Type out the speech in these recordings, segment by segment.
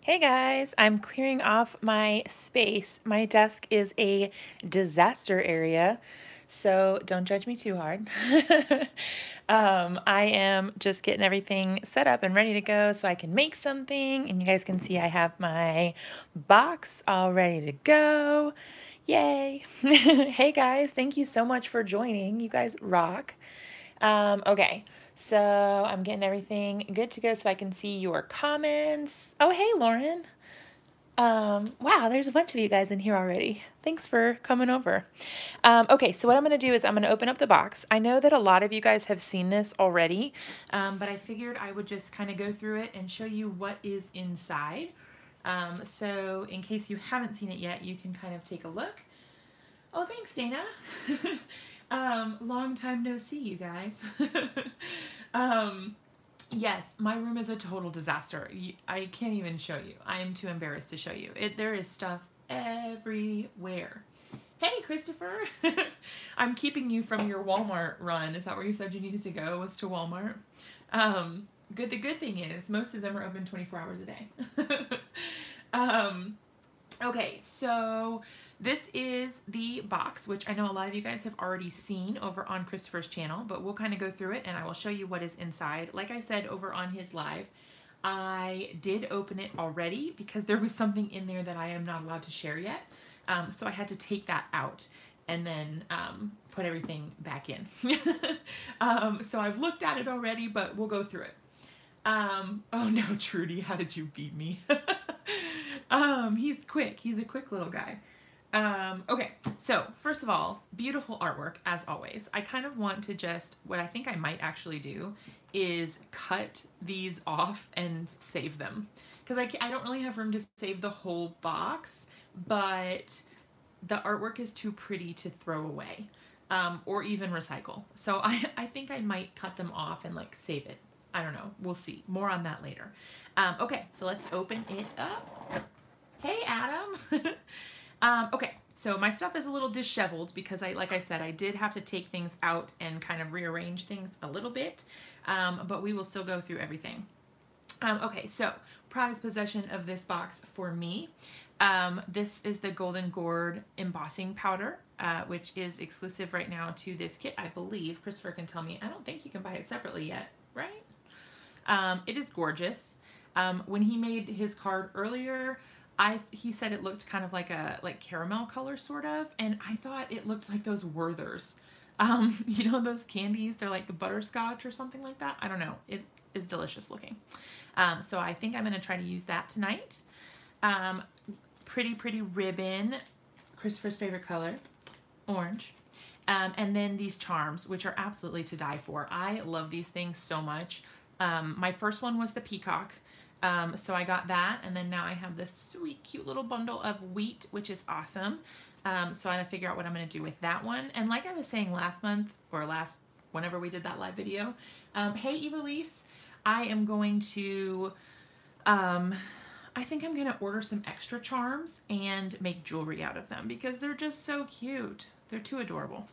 Hey guys, I'm clearing off my space. My desk is a disaster area, so don't judge me too hard. I am just getting everything set up and ready to go so I can make something. And you guys can see I have my box all ready to go. Yay! Hey guys, thank you so much for joining. You guys rock. Okay, so I'm getting everything good to go so I can see your comments. Oh, hey, Lauren. Wow, there's a bunch of you guys in here already. Thanks for coming over. Okay, so what I'm going to do is I'm going to open up the box. I know that a lot of you guys have seen this already, but I figured I would just kind of go through it and show you what is inside. So in case you haven't seen it yet, you can kind of take a look. Oh, thanks, Dana. Long time no see, you guys. Yes, my room is a total disaster. I can't even show you. I am too embarrassed to show you. There is stuff everywhere. Hey, Christopher. I'm keeping you from your Walmart run. Is that where you said you needed to go, was to Walmart? The good thing is most of them are open 24 hours a day. Okay, so this is the box, which I know a lot of you guys have already seen over on Christopher's channel, but we'll kind of go through it and I will show you what is inside. Like I said over on his live, I did open it already because there was something in there that I am not allowed to share yet. So I had to take that out and then put everything back in. So I've looked at it already, but we'll go through it. Oh no, Trudy, how did you beat me? He's quick. He's a quick little guy. Okay, so first of all, beautiful artwork as always. I kind of want to just, what I think I might actually do is cut these off and save them. Because I don't really have room to save the whole box, but the artwork is too pretty to throw away or even recycle. So I think I might cut them off and like save it. I don't know. We'll see. More on that later. Okay, so let's open it up. Hey, Adam. Okay, so my stuff is a little disheveled because like I said, I did have to take things out and kind of rearrange things a little bit, but we will still go through everything. Okay, so prized possession of this box for me. This is the Golden Gourd embossing powder, which is exclusive right now to this kit, I believe. Christopher can tell me. I don't think you can buy it separately yet, right? It is gorgeous. When he made his card earlier, he said it looked kind of like a caramel color sort of, and I thought it looked like those Werthers. You know those candies? They're like butterscotch or something like that. I don't know. It is delicious looking. So I think I'm going to try to use that tonight. Pretty ribbon. Christopher's favorite color, orange. And then these charms, which are absolutely to die for. I love these things so much. My first one was the peacock. So I got that, and then now I have this sweet, cute little bundle of wheat, which is awesome. So I gotta figure out what I'm gonna do with that one. And like I was saying last month, or whenever we did that live video, hey Evilise, I am going to, I think I'm gonna order some extra charms and make jewelry out of them because they're just so cute. They're too adorable.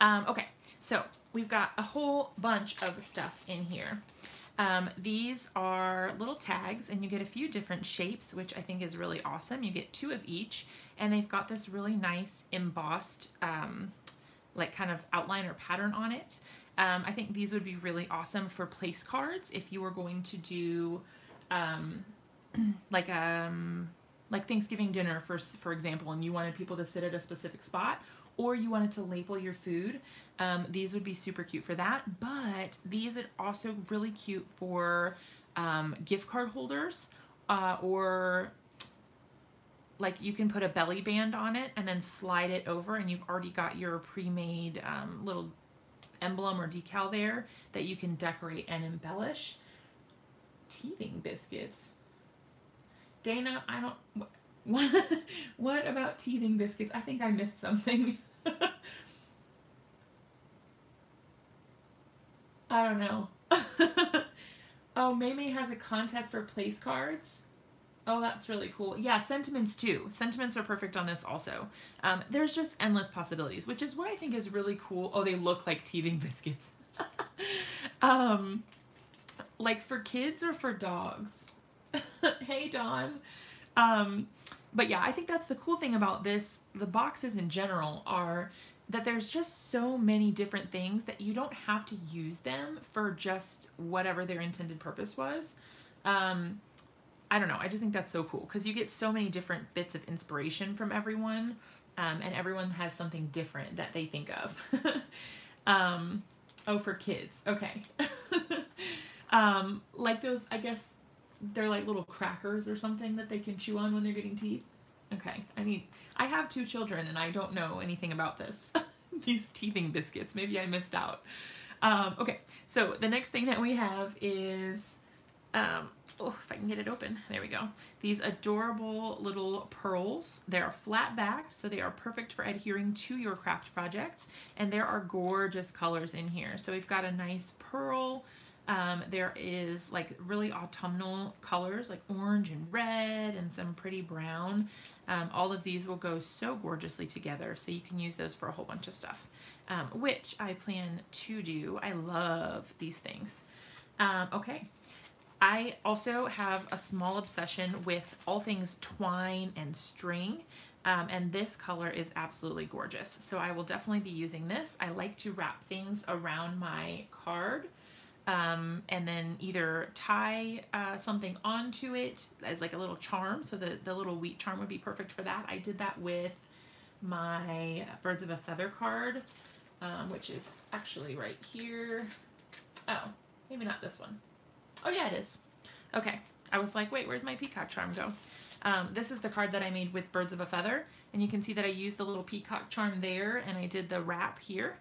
Okay, so we've got a whole bunch of stuff in here. These are little tags, and you get a few different shapes, which I think is really awesome. You get 2 of each, and they've got this really nice embossed, like kind of outline or pattern on it. I think these would be really awesome for place cards if you were going to do like Thanksgiving dinner, for example, and you wanted people to sit at a specific spot, or you wanted to label your food. These would be super cute for that, but these are also really cute for gift card holders, or like you can put a belly band on it and then slide it over, and you've already got your pre-made little emblem or decal there that you can decorate and embellish. Teething biscuits. Dana, I don't... What about teething biscuits? I think I missed something. I don't know. Oh, Maymay has a contest for place cards. Oh, that's really cool. Yeah, sentiments too. Sentiments are perfect on this also. There's just endless possibilities, which is what I think is really cool. Oh, they look like teething biscuits. Like for kids or for dogs? Hey, Dawn. But yeah, I think that's the cool thing about this. The boxes in general are that there's just so many different things that you don't have to use them for just whatever their intended purpose was. Um, I don't know. I just think that's so cool because you get so many different bits of inspiration from everyone, and everyone has something different that they think of. um, oh, for kids. Okay. Like those, I guess they're like little crackers or something that they can chew on when they're getting teeth. Okay. I have 2 children and I don't know anything about this. These teething biscuits. Maybe I missed out. Okay. So the next thing that we have is, oh, if I can get it open. There we go. These adorable little pearls. They're flat backed, so they are perfect for adhering to your craft projects. And there are gorgeous colors in here. So we've got a nice pearl. There is like really autumnal colors like orange and red and some pretty brown. All of these will go so gorgeously together, so you can use those for a whole bunch of stuff, which I plan to do. I love these things. Okay. I also have a small obsession with all things twine and string, and this color is absolutely gorgeous. So I will definitely be using this. I like to wrap things around my card, and then either tie something onto it as like a little charm. So the little wheat charm would be perfect for that. I did that with my Birds of a Feather card, which is actually right here. Oh, maybe not this one. Oh yeah, it is. Okay. I was like, wait, where'd my peacock charm go? This is the card that I made with Birds of a Feather, and you can see that I used the little peacock charm there, and I did the wrap here.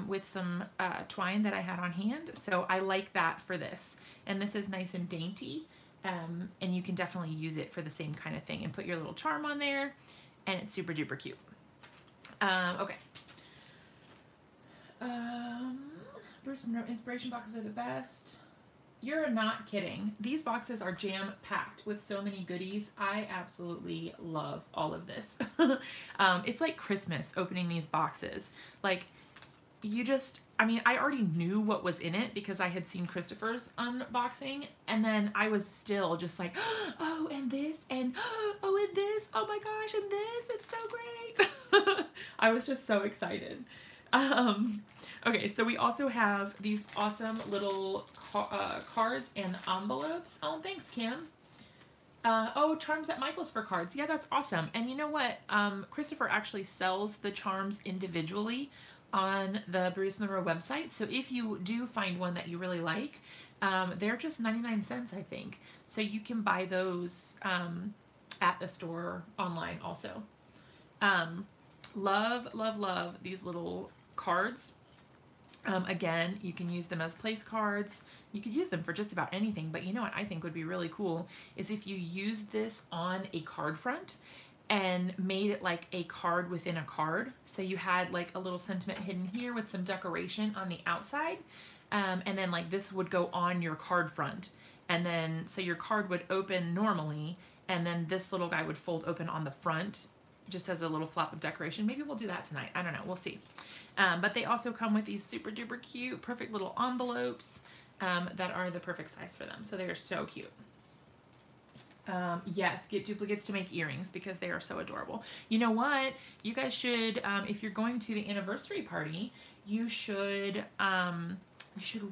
With some twine that I had on hand. So I like that for this. And this is nice and dainty. And you can definitely use it for the same kind of thing and put your little charm on there. And it's super duper cute. Okay. Bruce Monroe inspiration boxes are the best. You're not kidding. These boxes are jam-packed with so many goodies. I absolutely love all of this. It's like Christmas opening these boxes. Like, I already knew what was in it because I had seen Christopher's unboxing, and then I was still just like, oh, and this, and oh, and this, oh my gosh, and this, it's so great. I was just so excited. Okay, so we also have these awesome little cards and envelopes. Oh, thanks, Kim. Oh, charms at Michael's for cards. Yeah, that's awesome. And you know what? Christopher actually sells the charms individually on the Bruce Monroe website. So if you do find one that you really like, they're just 99 cents, I think. So you can buy those at the store online also. Love, love, love these little cards. Again, you can use them as place cards. You could use them for just about anything, but you know what I think would be really cool is if you used this on a card front and made it like a card within a card. So you had like a little sentiment hidden here with some decoration on the outside. And then like this would go on your card front. And then, so your card would open normally, and then this little guy would fold open on the front just as a little flap of decoration. Maybe we'll do that tonight. I don't know. We'll see. But they also come with these super duper cute, perfect little envelopes that are the perfect size for them. So they are so cute. Yes, get duplicates to make earrings because they are so adorable. You know what? You guys should, if you're going to the anniversary party, you should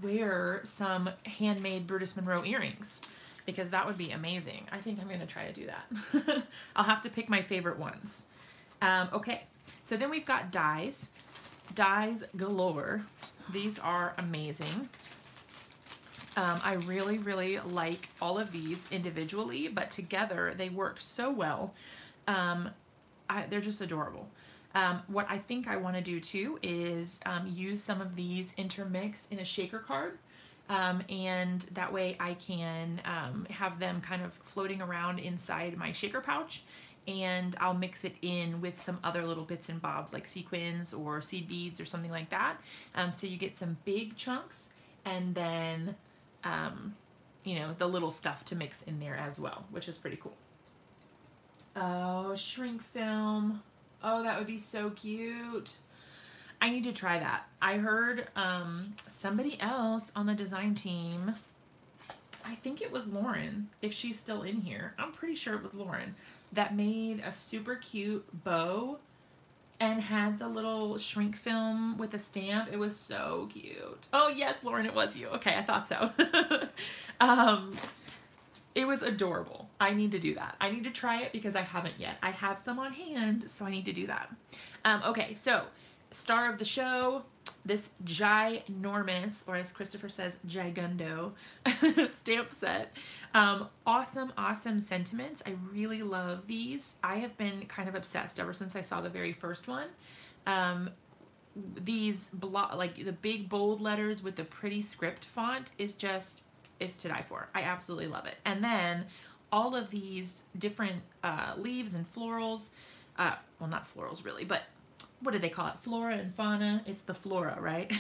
wear some handmade Brutus Monroe earrings because that would be amazing. I think I'm going to try to do that. I'll have to pick my favorite ones. Okay, so then we've got dies. Dies galore. These are amazing. I really, really like all of these individually, but together they work so well. They're just adorable. What I think I want to do too is use some of these intermixed in a shaker card. And that way I can have them kind of floating around inside my shaker pouch, and I'll mix it in with some other little bits and bobs like sequins or seed beads or something like that. So you get some big chunks and then you know, the little stuff to mix in there as well, which is pretty cool. Oh, shrink film. Oh, that would be so cute. I need to try that. I heard somebody else on the design team I think it was Lauren, if she's still in here. I'm pretty sure it was Lauren that made a super cute bow and had the little shrink film with a stamp. It was so cute. Oh yes, Lauren, it was you. Okay, I thought so. It was adorable. I need to do that. I need to try it because I haven't yet. I have some on hand, so I need to do that. Okay, so star of the show, this ginormous, or as Christopher says, gigundo stamp set. Awesome, awesome sentiments. I really love these. I have been kind of obsessed ever since I saw the very first one. These like the big bold letters with the pretty script font is just, it's to die for. I absolutely love it. And then all of these different leaves and florals, well, not florals really, but what do they call it? Flora and fauna. It's the flora, right?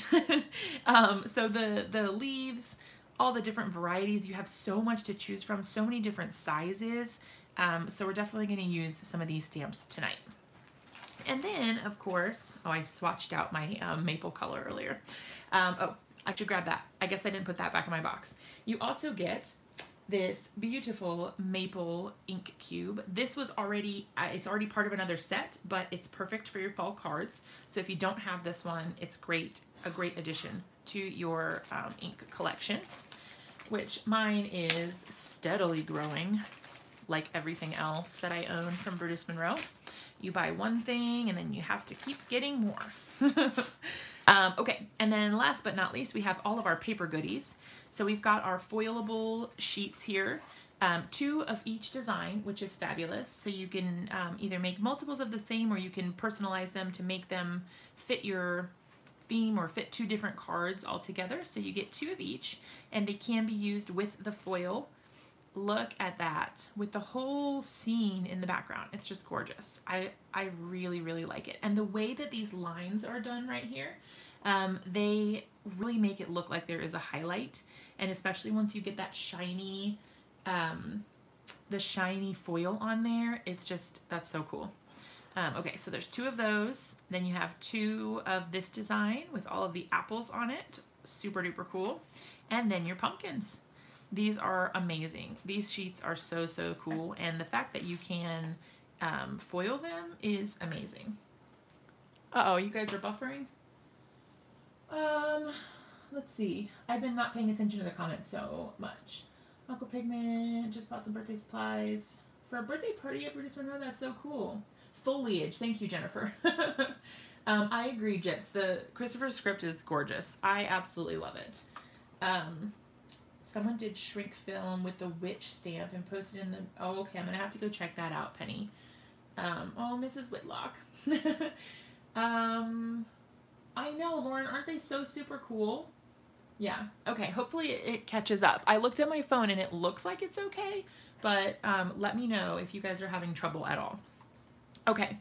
So the leaves, all the different varieties, you have so much to choose from, so many different sizes. So we're definitely going to use some of these stamps tonight. And then, of course, oh, I swatched out my maple color earlier. Oh, I should grab that. I guess I didn't put that back in my box. You also get this beautiful maple ink cube. This was already, it's already part of another set, but it's perfect for your fall cards. So if you don't have this one, it's great, a great addition to your ink collection, which mine is steadily growing like everything else that I own from Brutus Monroe. You buy one thing and then you have to keep getting more. Okay, and then last but not least, we have all of our paper goodies. So we've got our foilable sheets here, 2 of each design, which is fabulous. So you can either make multiples of the same, or you can personalize them to make them fit your theme or fit 2 different cards all together. So you get 2 of each, and they can be used with the foil. Look at that, with the whole scene in the background. It's just gorgeous. I really, really like it. And the way that these lines are done right here, they really make it look like there is a highlight. And especially once you get that shiny, the shiny foil on there, it's just, that's so cool. Okay, so there's 2 of those. Then you have 2 of this design with all of the apples on it. Super duper cool. And then your pumpkins. These are amazing. These sheets are so, so cool. And the fact that you can foil them is amazing. Uh-oh, you guys are buffering? Let's see. I've been not paying attention to the comments so much. Uncle Pigment, just bought some birthday supplies. For a birthday party at Brutus Monroe, that's so cool. Foliage, thank you, Jennifer. I agree, Gyps. The Christopher script is gorgeous. I absolutely love it. Someone did shrink film with the witch stamp and posted in the, oh, okay, I'm going to have to go check that out, Penny. Oh, Mrs. Whitlock. I know, Lauren, aren't they so super cool? Yeah, okay, hopefully it catches up. I looked at my phone and it looks like it's okay, but let me know if you guys are having trouble at all. Okay,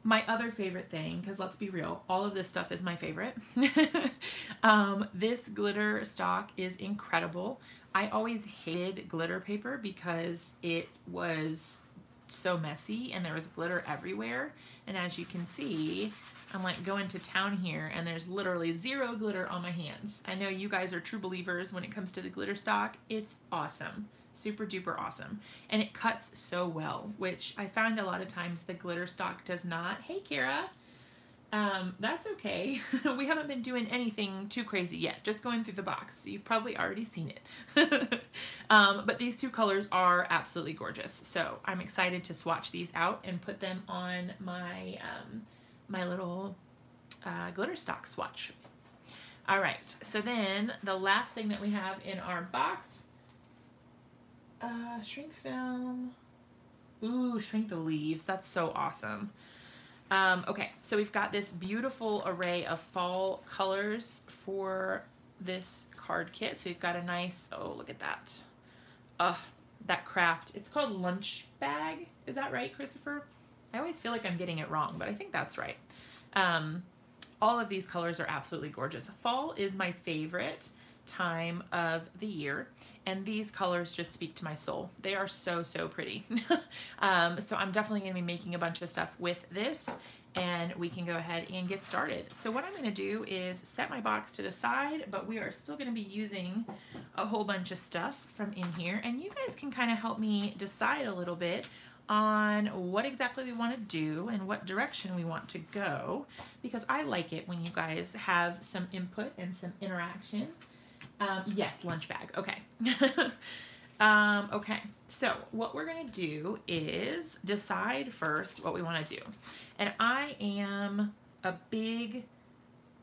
my other favorite thing, because let's be real, all of this stuff is my favorite. This glitter stock is incredible. I always hated glitter paper because it was so messy and there was glitter everywhere. And as you can see, I'm like going to town here and there's literally 0 glitter on my hands. I know you guys are true believers when it comes to the glitter stock. It's awesome. Super duper awesome. And it cuts so well, which I found a lot of times the glitter stock does not. Hey, Kara. That's okay. We haven't been doing anything too crazy yet, just going through the box. So you've probably already seen it. But these 2 colors are absolutely gorgeous. So I'm excited to swatch these out and put them on my, my little glitter stock swatch. All right. So then the last thing that we have in our box, shrink film. Ooh, shrink the leaves. That's so awesome. Okay, so we've got this beautiful array of fall colors for this card kit. So we've got a nice, oh, look at that. That craft. It's called Lunch Bag. Is that right, Christopher? I always feel like I'm getting it wrong, but I think that's right. All of these colors are absolutely gorgeous. Fall is my favorite time of the year, and these colors just speak to my soul. They are so, so pretty. So I'm definitely gonna be making a bunch of stuff with this, and we can go ahead and get started. So what I'm gonna do is set my box to the side, but we are still gonna be using a whole bunch of stuff from in here, and you guys can kind of help me decide a little bit on what exactly we want to do and what direction we want to go, because I like it when you guys have some input and some interaction. Yes, lunch bag. Okay. Okay, so what we're going to do is decide first what we want to do. And I am a big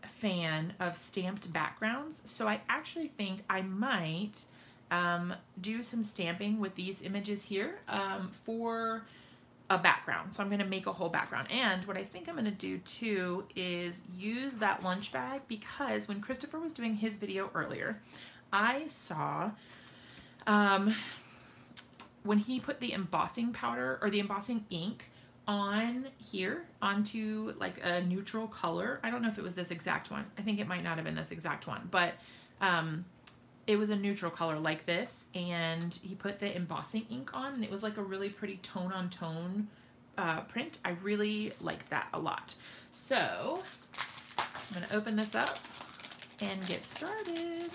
fan of stamped backgrounds, so I actually think I might do some stamping with these images here for a background. So I'm going to make a whole background. And what I think I'm going to do too is use that lunch bag, because when Christopher was doing his video earlier, I saw when he put the embossing powder or the embossing ink on here onto like a neutral color. I don't know if it was this exact one. I think it might not have been this exact one, but it was a neutral color like this, and he put the embossing ink on, and it was like a really pretty tone on tone print. I really liked that a lot. So I'm gonna open this up and get started.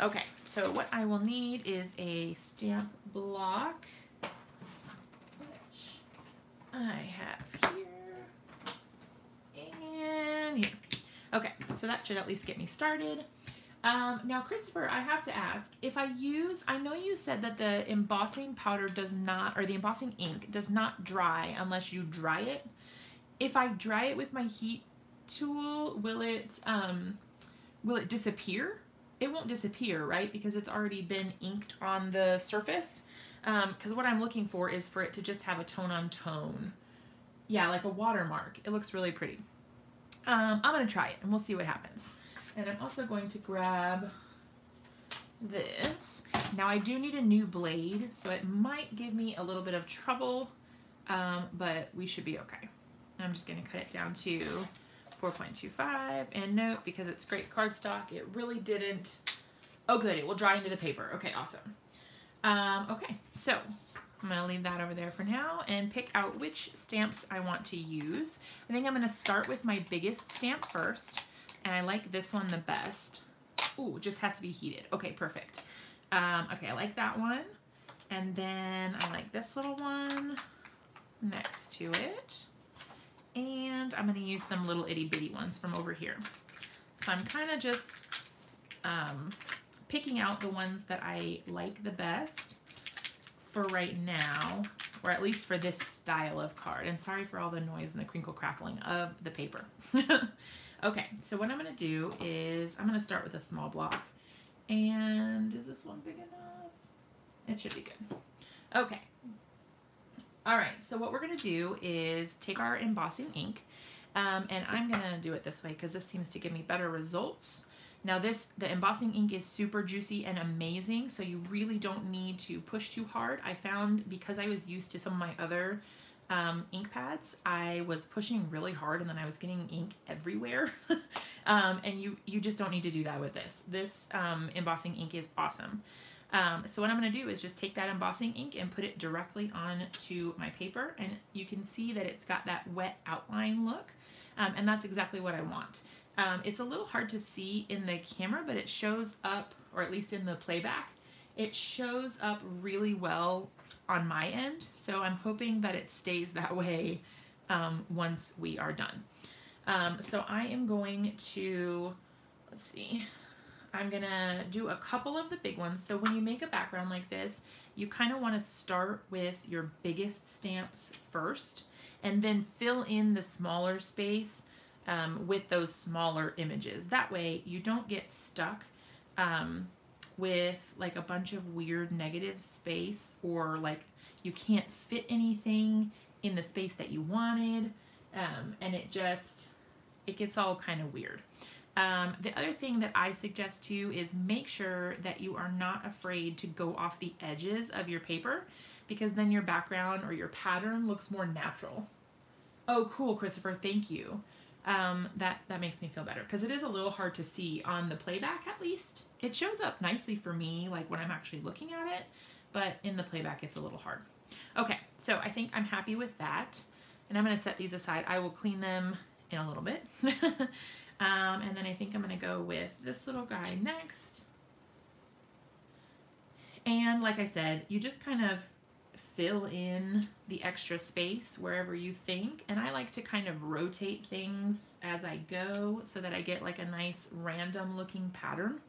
Okay, so what I will need is a stamp block, which I have here and here. Okay, so that should at least get me started. Now, Christopher, I have to ask, if I use, I know you said that the embossing powder does not, or the embossing ink does not dry unless you dry it. If I dry it with my heat tool, will it disappear? It won't disappear, right? Because it's already been inked on the surface. Because what I'm looking for is for it to just have a tone on tone. Yeah, like a watermark. It looks really pretty. I'm going to try it and we'll see what happens. And I'm also going to grab this. Now I do need a new blade, so it might give me a little bit of trouble, but we should be okay. I'm just going to cut it down to 4.25, and note, because it's great cardstock, it really didn't. Oh good, it will dry into the paper. Okay, awesome. Okay, so I'm going to leave that over there for now and pick out which stamps I want to use. I think I'm going to start with my biggest stamp first. And I like this one the best. Ooh, just has to be heated. Okay, perfect. Okay, I like that one. And then I like this little one next to it. And I'm going to use some little itty bitty ones from over here. So I'm kind of just picking out the ones that I like the best for right now, or at least for this style of card. And sorry for all the noise and the crinkle crackling of the paper. Okay, so what I'm going to do is I'm going to start with a small block. And is this one big enough? It should be good. Okay. All right, so what we're going to do is take our embossing ink, and I'm going to do it this way because this seems to give me better results. Now the embossing ink is super juicy and amazing, so you really don't need to push too hard. I found, because I was used to some of my other ink pads, I was pushing really hard and then I was getting ink everywhere. And you just don't need to do that with this. This embossing ink is awesome. So what I'm going to do is just take that embossing ink and put it directly onto my paper, and you can see that it's got that wet outline look, and that's exactly what I want. It's a little hard to see in the camera, but it shows up, or at least in the playback, it shows up really well on my end, so I'm hoping that it stays that way once we are done. So I am going to, let's see, I'm going to do a couple of the big ones. So when you make a background like this, you kind of want to start with your biggest stamps first, and then fill in the smaller space with those smaller images. That way you don't get stuck with like a bunch of weird negative space, or like you can't fit anything in the space that you wanted, and it gets all kind of weird. The other thing that I suggest too is make sure that you are not afraid to go off the edges of your paper, because then your background or your pattern looks more natural. Oh, cool, Christopher, thank you. that makes me feel better, because it is a little hard to see on the playback. At least it shows up nicely for me, like when I'm actually looking at it, but in the playback it's a little hard. Okay, so I think I'm happy with that, and I'm going to set these aside. I will clean them in a little bit. And then I think I'm going to go with this little guy next. And like I said, you just kind of fill in the extra space wherever you think, and I like to kind of rotate things as I go so that I get like a nice random looking pattern.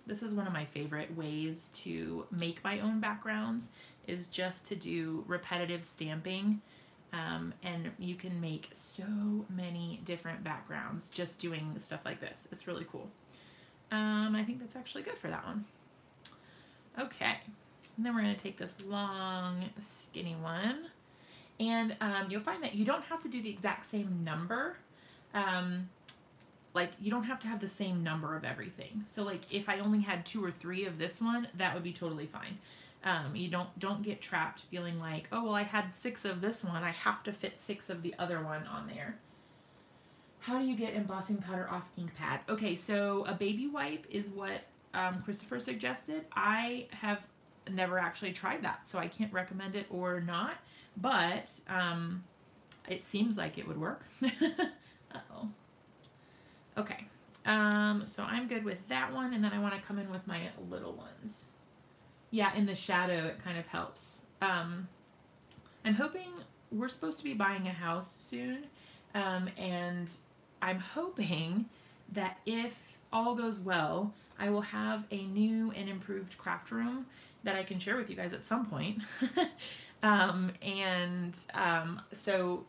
This is one of my favorite ways to make my own backgrounds, is just to do repetitive stamping, and you can make so many different backgrounds just doing stuff like this. It's really cool. I think that's actually good for that one. Okay, and then we're going to take this long skinny one, and you'll find that you don't have to do the exact same number. Like, you don't have to have the same number of everything. So like if I only had 2 or 3 of this one, that would be totally fine. You don't get trapped feeling like, oh well, I had 6 of this one, I have to fit 6 of the other one on there. How do you get embossing powder off ink pad? Okay, so a baby wipe is what Christopher suggested. I have never actually tried that, so I can't recommend it or not, but it seems like it would work. Uh-oh. Okay, so I'm good with that one, and then I want to come in with my little ones. Yeah, in the shadow it kind of helps. I'm hoping, we're supposed to be buying a house soon, and I'm hoping that if all goes well, I will have a new and improved craft room that I can share with you guys at some point. So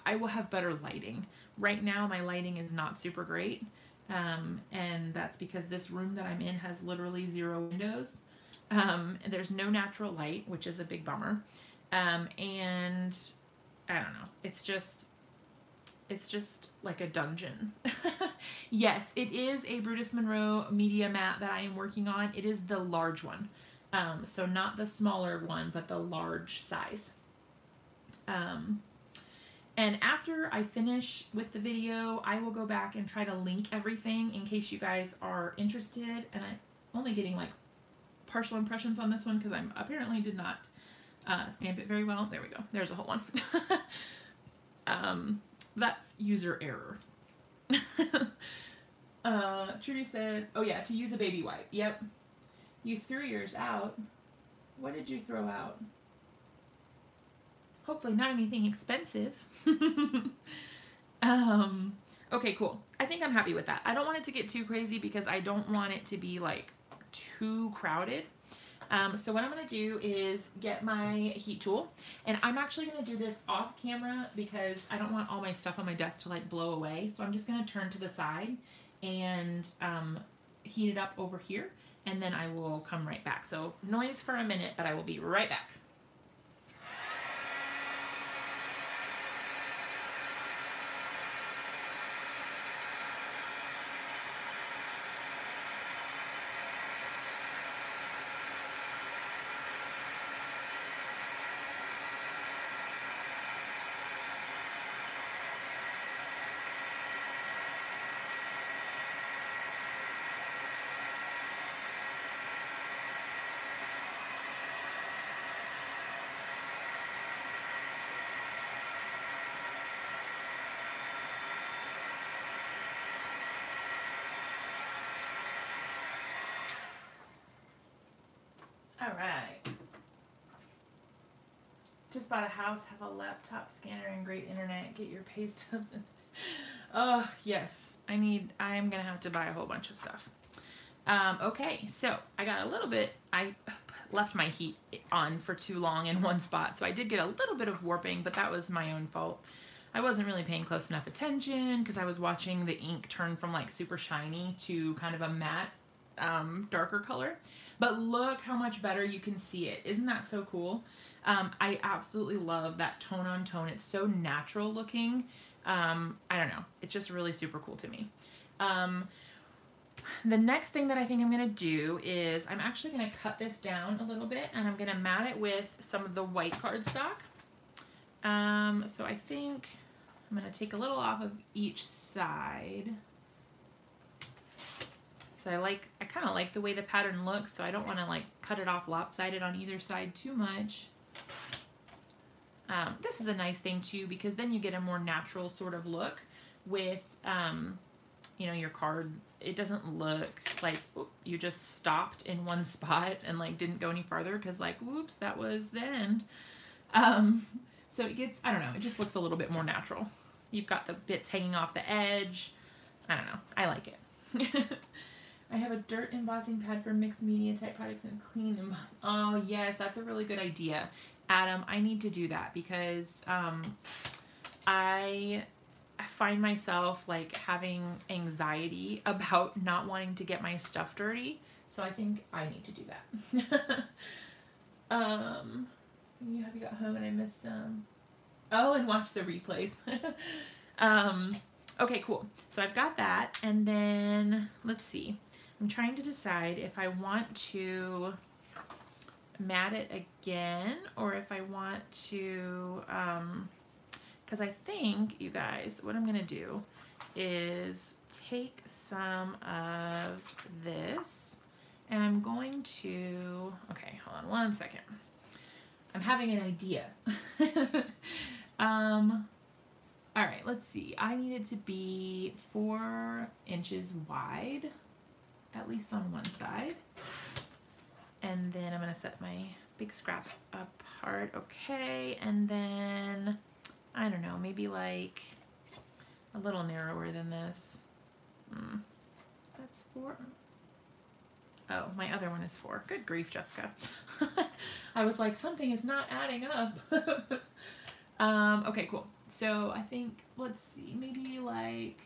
I will have better lighting. Right now my lighting is not super great, and that's because this room that I'm in has literally 0 windows. And there's no natural light, which is a big bummer. And I don't know, it's just like a dungeon. Yes, it is a Brutus Monroe media mat that I am working on. It is the large one. So not the smaller one, but the large size. And after I finish with the video, I will go back and try to link everything in case you guys are interested. And I'm only getting like partial impressions on this one because I apparently did not stamp it very well. There we go. There's a whole one. That's user error. Trudy said, oh yeah, to use a baby wipe. Yep. You threw yours out. What did you throw out? Hopefully not anything expensive. Okay, cool. I think I'm happy with that. I don't want it to get too crazy because I don't want it to be like too crowded. So what I'm going to do is get my heat tool, and I'm actually going to do this off camera because I don't want all my stuff on my desk to like blow away. So I'm just going to turn to the side and heat it up over here, and then I will come right back. So noise for a minute, but I will be right back. All right. Just bought a house, have a laptop scanner and great internet. Get your pay stubs. And oh, yes. I'm going to have to buy a whole bunch of stuff. Okay, so I got a little bit, I left my heat on for too long in one spot. So I did get a little bit of warping, but that was my own fault. I wasn't really paying close enough attention because I was watching the ink turn from like super shiny to kind of a matte, darker color. But look how much better you can see it. Isn't that so cool? I absolutely love that tone on tone. It's so natural looking. I don't know. It's just really super cool to me. The next thing that I think I'm going to do is I'm actually going to cut this down a little bit, and I'm going to mat it with some of the white cardstock. So I think I'm going to take a little off of each side. So I kind of like the way the pattern looks, so I don't want to like cut it off lopsided on either side too much. This is a nice thing too, because then you get a more natural sort of look with, you know, your card. It doesn't look like you just stopped in one spot and like didn't go any farther because like, whoops, that was the end. So it gets, I don't know, it just looks a little bit more natural. You've got the bits hanging off the edge. I don't know. I like it. I have a dirt embossing pad for mixed media type products and clean embossing. Oh, yes, that's a really good idea. Adam, I need to do that because I find myself like having anxiety about not wanting to get my stuff dirty. So I think I need to do that. You got home and I missed some. Oh, and watch the replays. Okay, cool. So I've got that. And then let's see. I'm trying to decide if I want to mat it again or if I want to, because I think, you guys, what I'm going to do is take some of this and I'm going to, okay, hold on one second. I'm having an idea. All right, let's see. I need it to be 4 inches wide, at least on one side. And then I'm going to set my big scrap apart. Okay, and then, I don't know, maybe like a little narrower than this. That's 4. Oh, my other one is 4. Good grief, Jessica. I was like, something is not adding up. Okay, cool. So I think, let's see, maybe like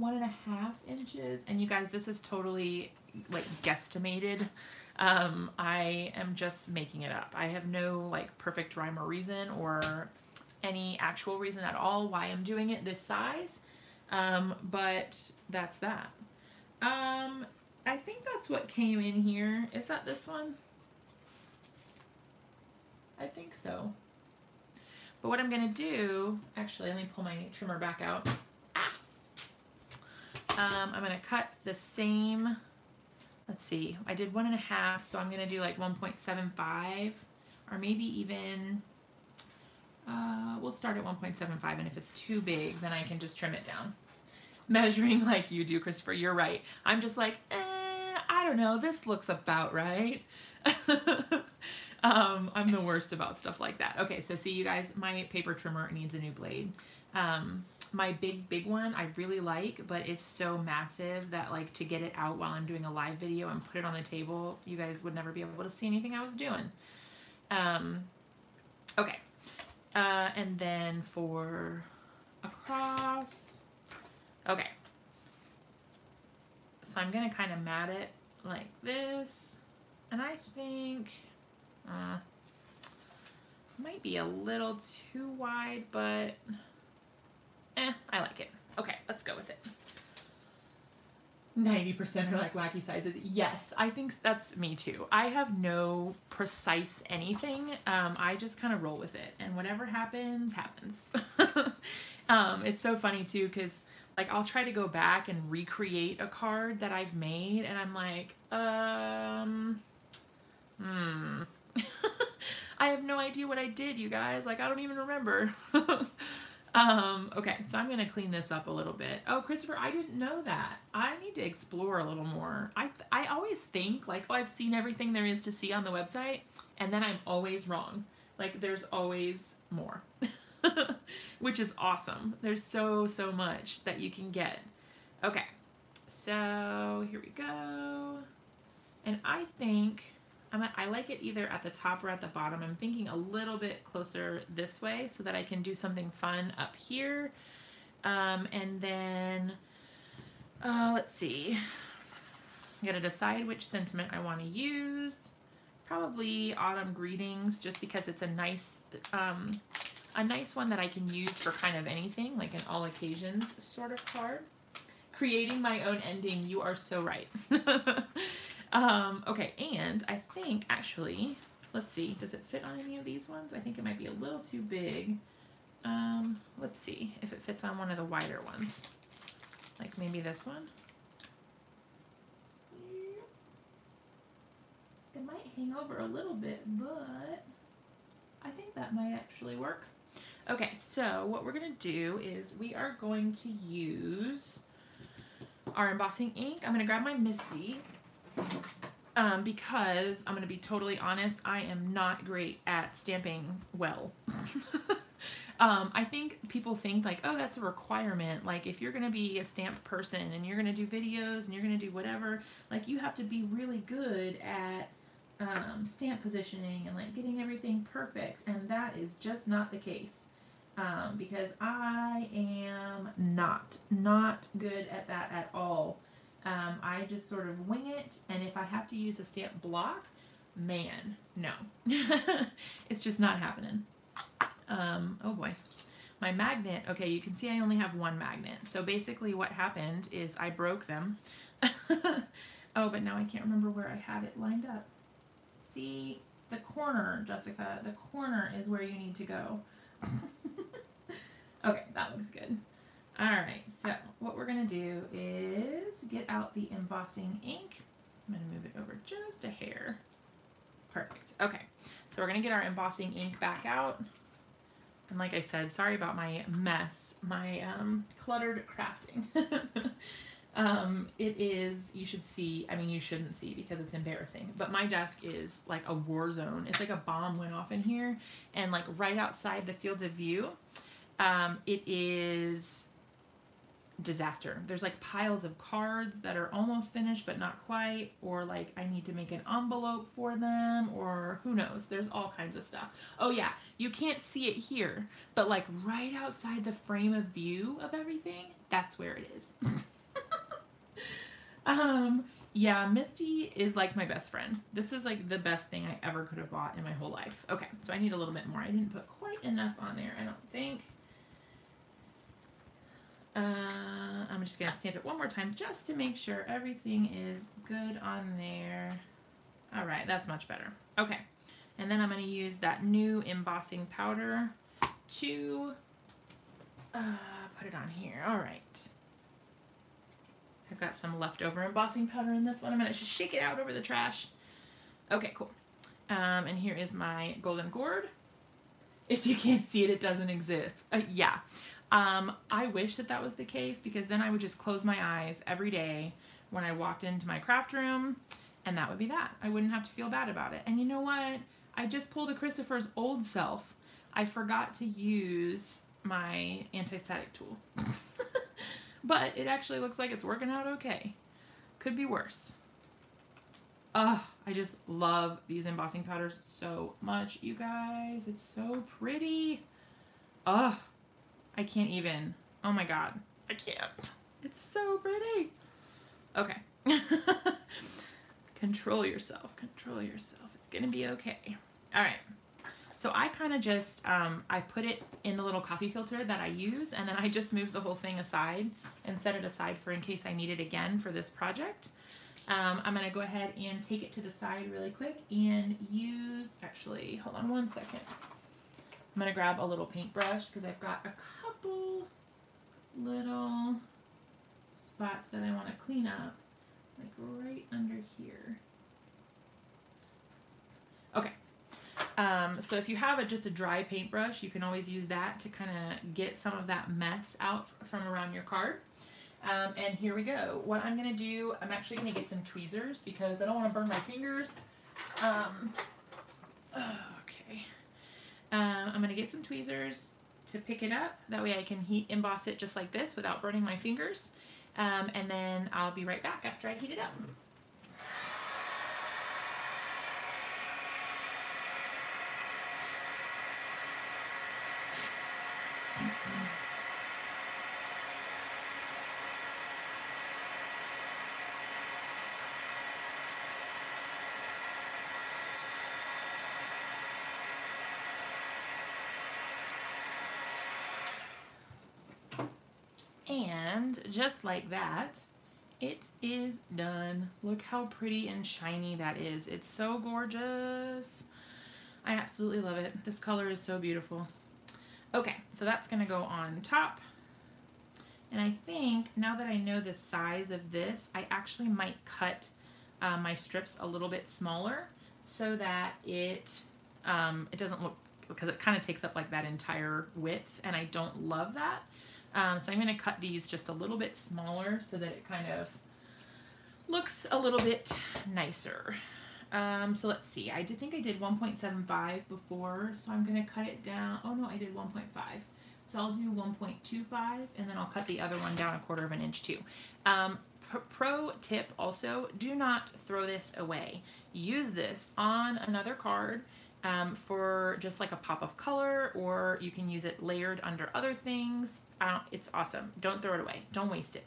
1.5 inches. And you guys, this is totally like guesstimated. I am just making it up. I have no like perfect rhyme or reason or any actual reason at all why I'm doing it this size. But that's that. I think that's what came in here. Is that this one? I think so. But what I'm going to do, actually, let me pull my trimmer back out. I'm going to cut the same, let's see, I did 1.5, so I'm going to do like 1.75 or maybe even, we'll start at 1.75, and if it's too big, then I can just trim it down. Measuring like you do, Christopher, you're right. I'm just like, I don't know, this looks about right. I'm the worst about stuff like that. Okay, so see you guys, my paper trimmer needs a new blade. My big one I really like, but it's so massive that like to get it out while I'm doing a live video and put it on the table, you guys would never be able to see anything I was doing. Okay, and then for across, okay. So I'm gonna kind of mat it like this, and I think might be a little too wide, but I like it. Okay, let's go with it. 90% are like wacky sizes. Yes, I think that's me too. I have no precise anything. I just kind of roll with it, and whatever happens, happens. It's so funny too, because like I'll try to go back and recreate a card that I've made, and I'm like, I have no idea what I did, you guys. Like, I don't even remember. Okay, so I'm gonna clean this up a little bit. Oh, Christopher, I didn't know that. I need to explore a little more. I always think like, oh, I've seen everything there is to see on the website, and then I'm always wrong. Like, there's always more, which is awesome. There's so much that you can get. Okay, so here we go. And I think I like it either at the top or at the bottom. I'm thinking a little bit closer this way so that I can do something fun up here. And then, let's see. I'm gonna decide which sentiment I want to use. Probably Autumn Greetings, just because it's a nice one that I can use for kind of anything, like an all occasions sort of card. Creating my own ending, you are so right. Okay, and I think actually, let's see, does it fit on any of these ones? I think it might be a little too big Let's see if it fits on one of the wider ones. Like maybe this one. It might hang over a little bit, but I think that might actually work. Okay, so what we're going to do is we are going to use our embossing ink. I'm going to grab my Misty because I'm going to be totally honest, I am not great at stamping well. I think people think like, oh, that's a requirement. Like if you're going to be a stamp person and you're going to do videos and you're going to do whatever, like you have to be really good at stamp positioning and like getting everything perfect. And that is just not the case. Because I am not good at that at all. I just sort of wing it, and if I have to use a stamp block, man, no. It's just not happening. Oh boy. My magnet, okay, you can see I only have one magnet. So basically what happened is I broke them. Oh, but now I can't remember where I had it lined up. See, the corner, Jessica, the corner is where you need to go. Okay, that looks good. Alright, so what we're going to do is get out the embossing ink. I'm going to move it over just a hair. Perfect. Okay, so we're going to get our embossing ink back out. And like I said, sorry about my mess, my cluttered crafting. It is, you should see, I mean you shouldn't see because it's embarrassing, but my desk is like a war zone. It's like a bomb went off in here, and like right outside the field of view, it is disaster. There's like piles of cards that are almost finished but not quite, or like I need to make an envelope for them, or who knows, there's all kinds of stuff. Oh yeah, you can't see it here, but like right outside the frame of view of everything, that's where it is. Yeah, Misty is like my best friend. This is like the best thing I ever could have bought in my whole life. Okay, so I need a little bit more. I didn't put quite enough on there, I don't think. I'm just going to stamp it one more time just to make sure everything is good on there. All right, that's much better. Okay, and then I'm going to use that new embossing powder to put it on here. All right. I've got some leftover embossing powder in this one. I'm going to just shake it out over the trash. Okay, cool. And here is my golden gourd. If you can't see it, it doesn't exist. Yeah. I wish that that was the case, because then I would just close my eyes every day when I walked into my craft room, and that would be that. I wouldn't have to feel bad about it. And you know what? I just pulled a Christopher's old self. I forgot to use my anti-static tool. But it actually looks like it's working out okay. Could be worse. Oh, I just love these embossing powders so much, you guys. It's so pretty. Oh, I can't even. Oh my god. I can't. It's so pretty. Okay. Control yourself. Control yourself. It's gonna be okay. All right. So I kind of just, I put it in the little coffee filter that I use, and then I just move the whole thing aside and set it aside for in case I need it again for this project. I'm going to go ahead and take it to the side really quick and use, actually, hold on one second. I'm going to grab a little paintbrush because I've got a couple little spots that I want to clean up, like right under here. Okay. So if you have just a dry paintbrush, you can always use that to kind of get some of that mess out from around your card. And here we go. What I'm going to do, I'm actually going to get some tweezers because I don't want to burn my fingers. Okay. I'm going to get some tweezers to pick it up. That way I can heat emboss it just like this without burning my fingers. And then I'll be right back after I heat it up. And just like that, it is done. Look how pretty and shiny that is. It's so gorgeous. I absolutely love it. This color is so beautiful. Okay, so that's gonna go on top. And I think now that I know the size of this, I actually might cut my strips a little bit smaller so that it doesn't look, because it kind of takes up like that entire width, and I don't love that. So I'm going to cut these just a little bit smaller so that it kind of looks a little bit nicer. So let's see. I think I did 1.75 before, so I'm going to cut it down. Oh no, I did 1.5. So I'll do 1.25, and then I'll cut the other one down 1/4 of an inch too. Pro tip also, do not throw this away. Use this on another card for just like a pop of color, or you can use it layered under other things. It's awesome. Don't throw it away. Don't waste it.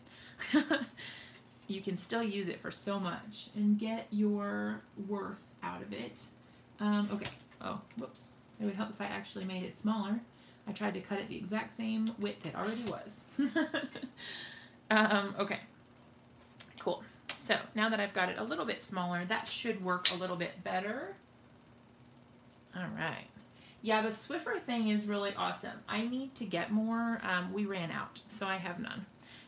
You can still use it for so much and get your worth out of it. Okay. Oh, whoops. It would help if I actually made it smaller. I tried to cut it the exact same width it already was. Okay. Cool. So now that I've got it a little bit smaller, that should work a little bit better. All right. Yeah, the Swiffer thing is really awesome. I need to get more. We ran out, so I have none.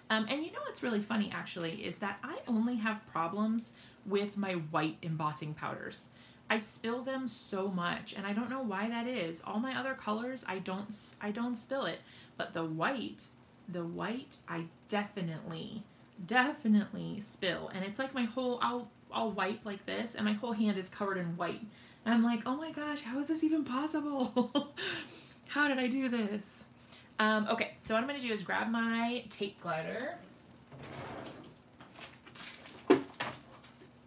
And you know what's really funny, actually, is that I only have problems with my white embossing powders. I spill them so much, and I don't know why that is. All my other colors, I don't spill it, but the white, I definitely spill. And it's like my whole, I'll wipe like this, and my whole hand is covered in white. And I'm like, oh my gosh, how is this even possible? How did I do this? Okay, so what I'm going to do is grab my tape glider.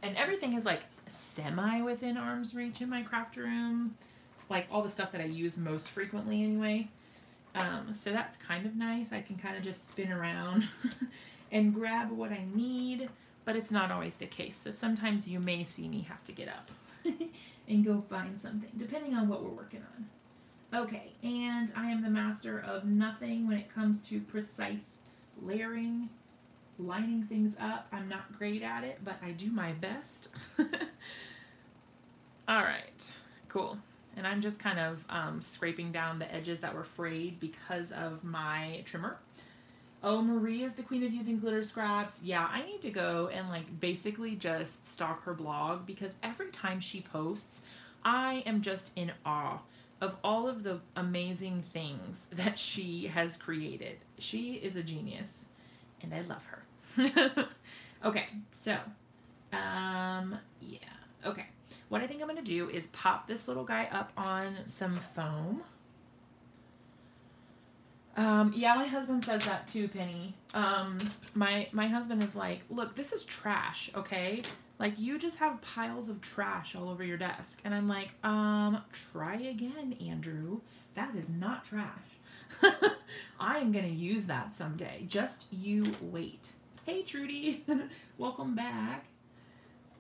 And everything is like semi within arm's reach in my craft room. Like all the stuff that I use most frequently anyway. So that's kind of nice. I can kind of just spin around and grab what I need, but it's not always the case. So sometimes you may see me have to get up and go find something, depending on what we're working on. Okay, and I am the master of nothing when it comes to precise layering, lining things up. I'm not great at it, but I do my best. All right, cool. And I'm just kind of scraping down the edges that were frayed because of my trimmer. Oh, Marie is the queen of using glitter scraps. Yeah, I need to go and like basically just stalk her blog, because every time she posts, I am just in awe of all of the amazing things that she has created. She is a genius, and I love her. Okay, so, yeah, okay. What I think I'm going to do is pop this little guy up on some foam. Yeah, my husband says that too, Penny. My husband is like, look, this is trash, okay? Like, you just have piles of trash all over your desk. And I'm like, try again, Andrew. That is not trash. I am going to use that someday. Just you wait. Hey, Trudy. Welcome back.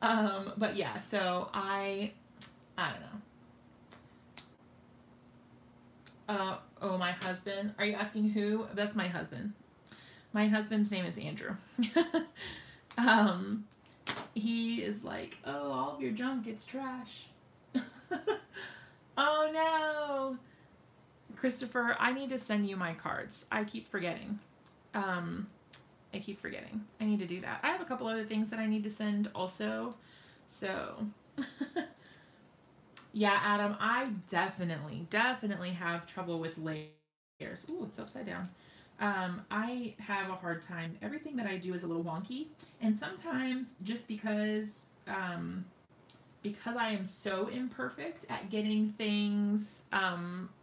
But yeah, so I don't know. Oh, my husband. Are you asking who? That's my husband. My husband's name is Andrew. He is like, oh, all of your junk, it's trash. Oh no. Christopher, I need to send you my cards. I keep forgetting. I need to do that. I have a couple other things that I need to send also. So, yeah, Adam, I definitely have trouble with layers. Ooh, it's upside down. I have a hard time. Everything that I do is a little wonky, and sometimes just because I am so imperfect at getting things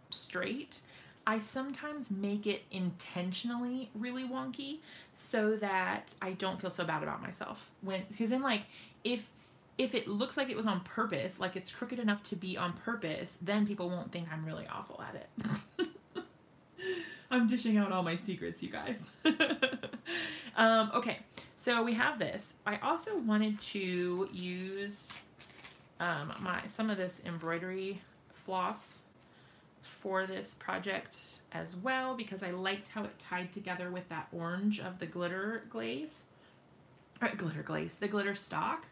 straight, I sometimes make it intentionally really wonky so that I don't feel so bad about myself. Because then, like, if it looks like it was on purpose, like it's crooked enough to be on purpose, then people won't think I'm really awful at it. I'm dishing out all my secrets, you guys. Okay, so we have this. I also wanted to use some of this embroidery floss for this project as well, because I liked how it tied together with that orange of the glitter glaze. The glitter stock.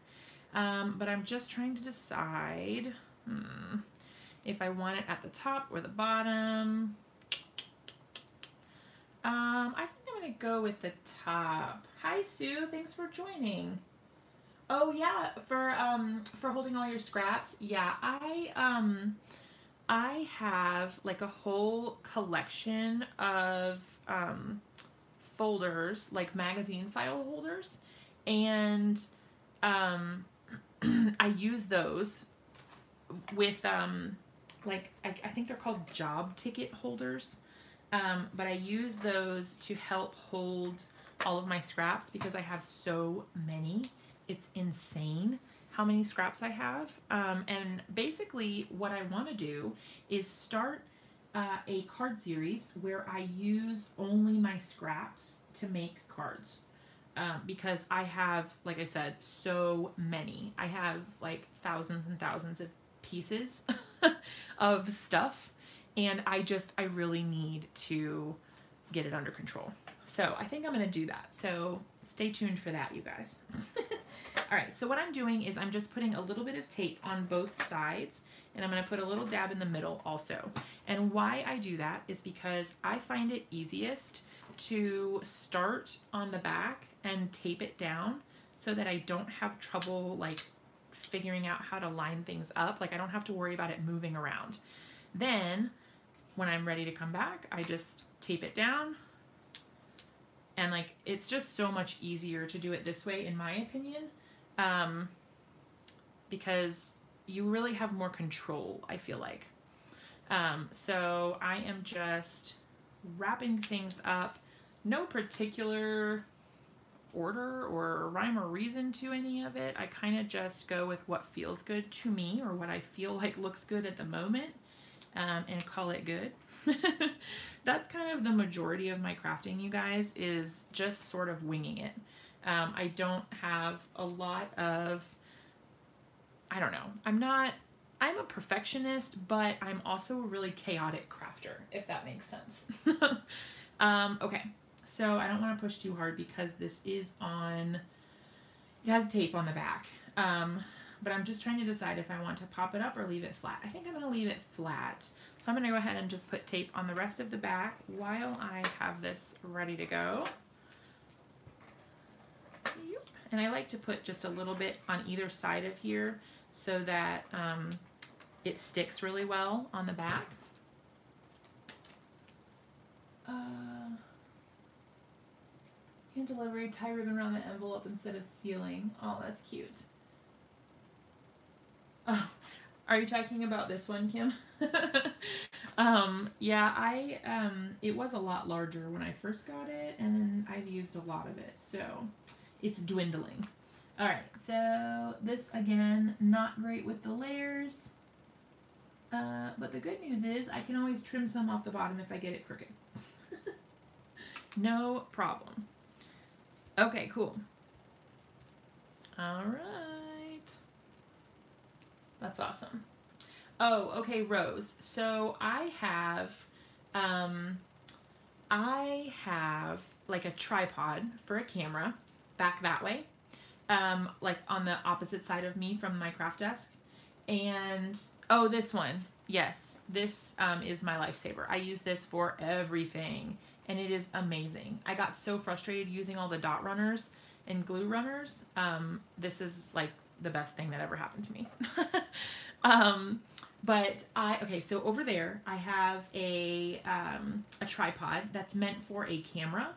But I'm just trying to decide if I want it at the top or the bottom. I think I'm gonna go with the top. Hi Sue, thanks for joining. Oh yeah, for holding all your scraps. Yeah, I have like a whole collection of folders, like magazine file holders, and um, I use those with like I think they're called job ticket holders, but I use those to help hold all of my scraps because I have so many. It's insane how many scraps I have. And basically what I want to do is start a card series where I use only my scraps to make cards. Because I have, like I said, so many. I have like thousands and thousands of pieces of stuff, and I really need to get it under control. So I think I'm going to do that. So stay tuned for that, you guys. All right, so what I'm doing is I'm just putting a little bit of tape on both sides, and I'm going to put a little dab in the middle also. And why I do that is because I find it easiest to start on the back and tape it down so that I don't have trouble like figuring out how to line things up. Like I don't have to worry about it moving around. Then when I'm ready to come back, I just tape it down. And like, it's just so much easier to do it this way, in my opinion, because you really have more control, I feel like. So I am just wrapping things up. No particular order or rhyme or reason to any of it. I kind of just go with what feels good to me or what I feel like looks good at the moment, and call it good. That's kind of the majority of my crafting, you guys, is just sort of winging it. I don't have a lot of, I don't know, I'm a perfectionist, but I'm also a really chaotic crafter, if that makes sense. Okay, so I don't want to push too hard because this is on, it has tape on the back. But I'm just trying to decide if I want to pop it up or leave it flat. I think I'm going to leave it flat. So I'm going to go ahead and just put tape on the rest of the back while I have this ready to go. And I like to put just a little bit on either side of here so that it sticks really well on the back. Hand delivery, tie ribbon around the envelope instead of sealing. Oh, that's cute. Oh, are you talking about this one, Kim? Yeah, it was a lot larger when I first got it, and then I've used a lot of it, so it's dwindling. All right, so this, again, not great with the layers, but the good news is I can always trim some off the bottom if I get it crooked. No problem. Okay, cool. All right. That's awesome. Oh, okay, Rose. So I have like a tripod for a camera back that way, like on the opposite side of me from my craft desk. And, oh, this one. Yes, this is my lifesaver. I use this for everything, and it is amazing. I got so frustrated using all the dot runners and glue runners. This is like the best thing that ever happened to me. Okay, so over there I have a tripod that's meant for a camera,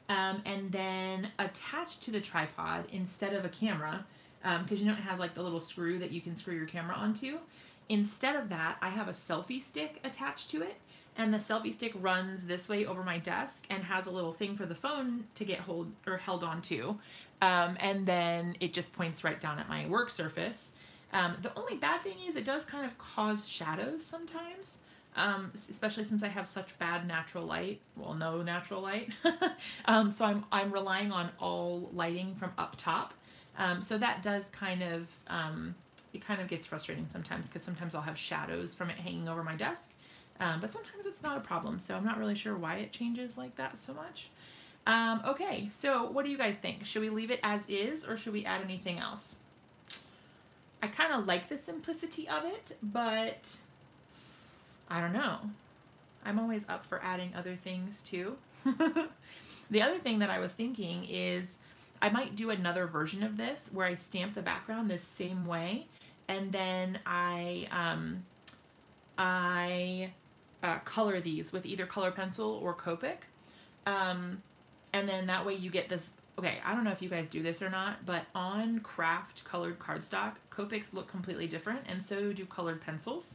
and then attached to the tripod instead of a camera, because you know it has like the little screw that you can screw your camera onto. Instead of that, I have a selfie stick attached to it, and the selfie stick runs this way over my desk and has a little thing for the phone to get held onto, and then it just points right down at my work surface. The only bad thing is it does kind of cause shadows sometimes, especially since I have such bad natural light. Well, no natural light. So I'm relying on all lighting from up top. So that does kind of, it kind of gets frustrating sometimes because sometimes I'll have shadows from it hanging over my desk. But sometimes it's not a problem. So I'm not really sure why it changes like that so much. Okay, so what do you guys think? Should we leave it as is or should we add anything else? I kind of like the simplicity of it, but I don't know. I'm always up for adding other things too. The other thing that I was thinking is I might do another version of this where I stamp the background the same way, and then I color these with either color pencil or Copic. And then that way you get this. Okay, I don't know if you guys do this or not, but on craft colored cardstock, Copics look completely different, and so do colored pencils.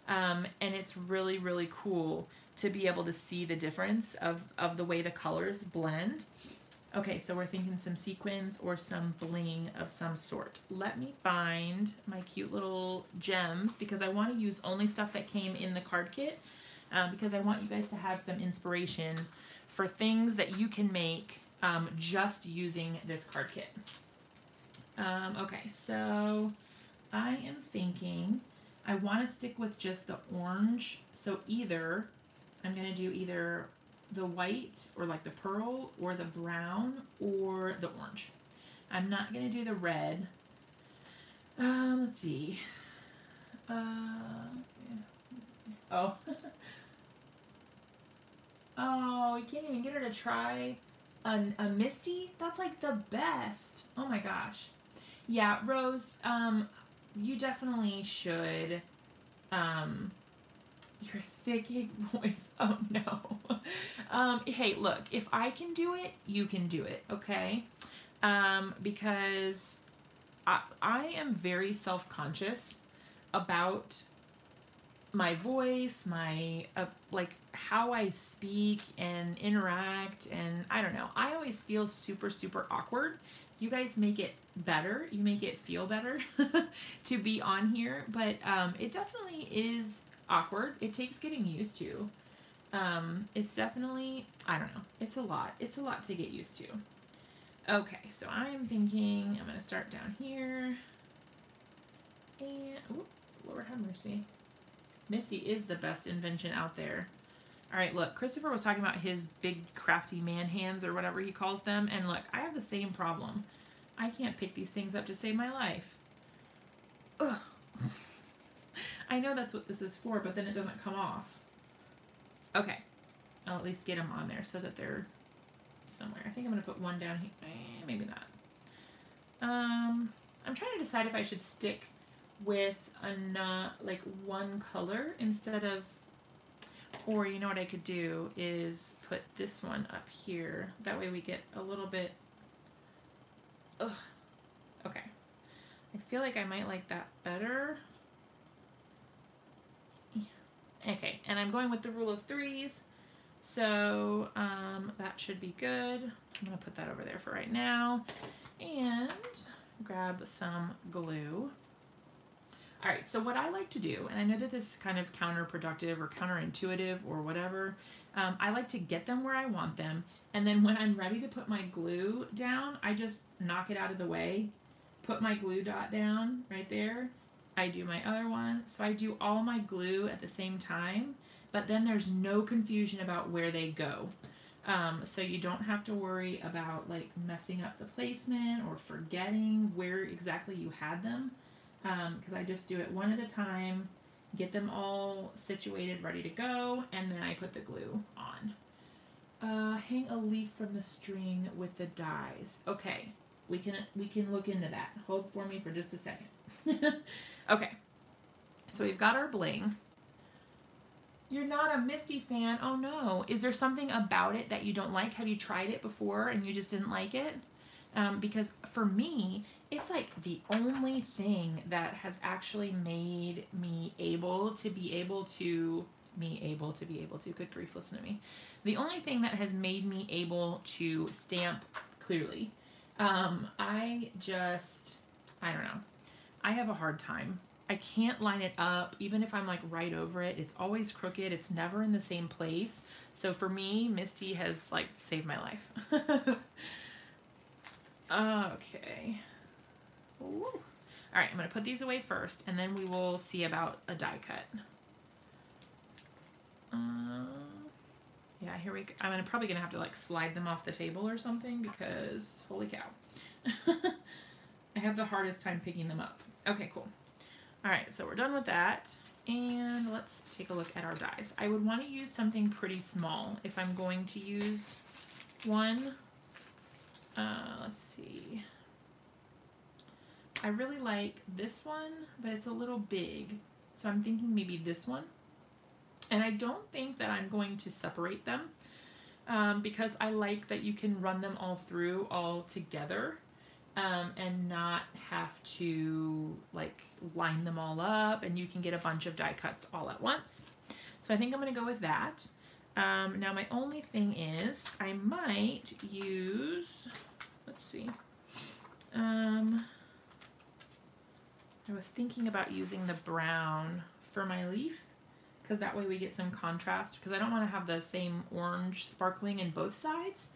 And it's really, really cool to be able to see the difference of the way the colors blend. Okay, so we're thinking some sequins or some bling of some sort. Let me find my cute little gems because I want to use only stuff that came in the card kit, because I want you guys to have some inspiration for things that you can make just using this card kit. Okay, so I am thinking I want to stick with just the orange. So either I'm going to do either the white or like the pearl or the brown or the orange. I'm not going to do the red. Let's see. Oh. Oh, you can't even get her to try a Misty? That's like the best. Oh my gosh. Yeah, Rose, you definitely should, your thick voice. Oh no. Hey, look, if I can do it, you can do it, okay? Because I am very self-conscious about my voice, my, like, how I speak and interact, and I don't know. I always feel super, super awkward. You guys make it better. You make it feel better to be on here, but it definitely is awkward. It takes getting used to. It's definitely, I don't know. It's a lot. It's a lot to get used to. Okay, so I'm thinking I'm going to start down here. And, oh, Lord have mercy. Misty is the best invention out there. All right, look, Christopher was talking about his big crafty man hands or whatever he calls them. And look, I have the same problem. I can't pick these things up to save my life. Ugh. I know that's what this is for, but then it doesn't come off. Okay. I'll at least get them on there so that they're somewhere. I think I'm going to put one down here. Maybe not. I'm trying to decide if I should stick with like one color instead of, or you know what I could do is put this one up here. That way we get a little bit, ugh. Okay. I feel like I might like that better. Okay, and I'm going with the rule of threes. So that should be good. I'm gonna put that over there for right now and grab some glue. All right, so what I like to do, and I know that this is kind of counterproductive or counterintuitive or whatever, I like to get them where I want them, and then when I'm ready to put my glue down, I just knock it out of the way, put my glue dot down right there, I do my other one, so I do all my glue at the same time, but then there's no confusion about where they go. So you don't have to worry about like messing up the placement or forgetting where exactly you had them. Because I just do it one at a time, get them all situated, ready to go, and then I put the glue on. Hang a leaf from the string with the dies. Okay, we can look into that. Hold for me for just a second. Okay, so we've got our bling. You're not a Misty fan. Oh no. Is there something about it that you don't like? Have you tried it before and you just didn't like it? Because for me, it's like the only thing that has actually made me able to, good grief, listen to me. The only thing that has made me able to stamp clearly. I don't know. I have a hard time. I can't line it up, even if I'm like right over it. It's always crooked. It's never in the same place. So for me, Misty has like saved my life. Okay. Ooh. All right, I'm going to put these away first, and then we will see about a die cut. Yeah, here we go. I'm probably going to have to like slide them off the table or something because holy cow. I have the hardest time picking them up. Okay, cool. All right, so we're done with that. And let's take a look at our dies. I would want to use something pretty small if I'm going to use one. Let's see. I really like this one, but it's a little big. So I'm thinking maybe this one. And I don't think that I'm going to separate them because I like that you can run them all through all together and not have to like line them all up, and you can get a bunch of die cuts all at once. So I think I'm going to go with that. Now my only thing is I might use, let's see, I was thinking about using the brown for my leaf, because that way we get some contrast, because I don't want to have the same orange sparkling in both sides.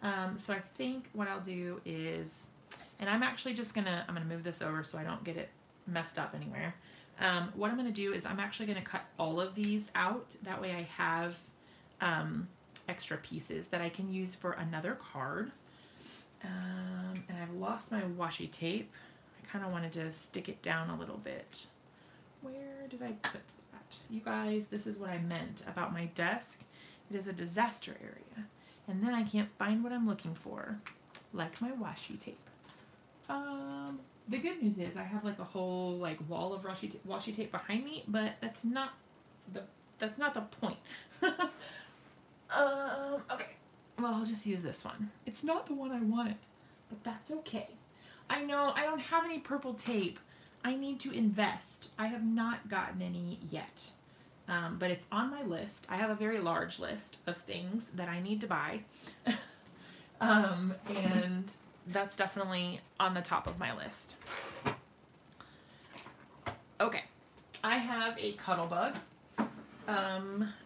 So I think what I'll do is, and I'm actually just I'm gonna move this over so I don't get it messed up anywhere. What I'm gonna do is I'm actually gonna cut all of these out. That way I have extra pieces that I can use for another card. And I've lost my washi tape. I kind of wanted to stick it down a little bit. Where did I put that? You guys, this is what I meant about my desk. It is a disaster area. And then I can't find what I'm looking for, like my washi tape. The good news is I have like a whole like wall of washi tape behind me, but that's not the point. Okay. Well, I'll just use this one. It's not the one I wanted, but that's okay. I know I don't have any purple tape. I need to invest. I have not gotten any yet, but it's on my list. I have a very large list of things that I need to buy, and that's definitely on the top of my list. Okay, I have a Cuttlebug.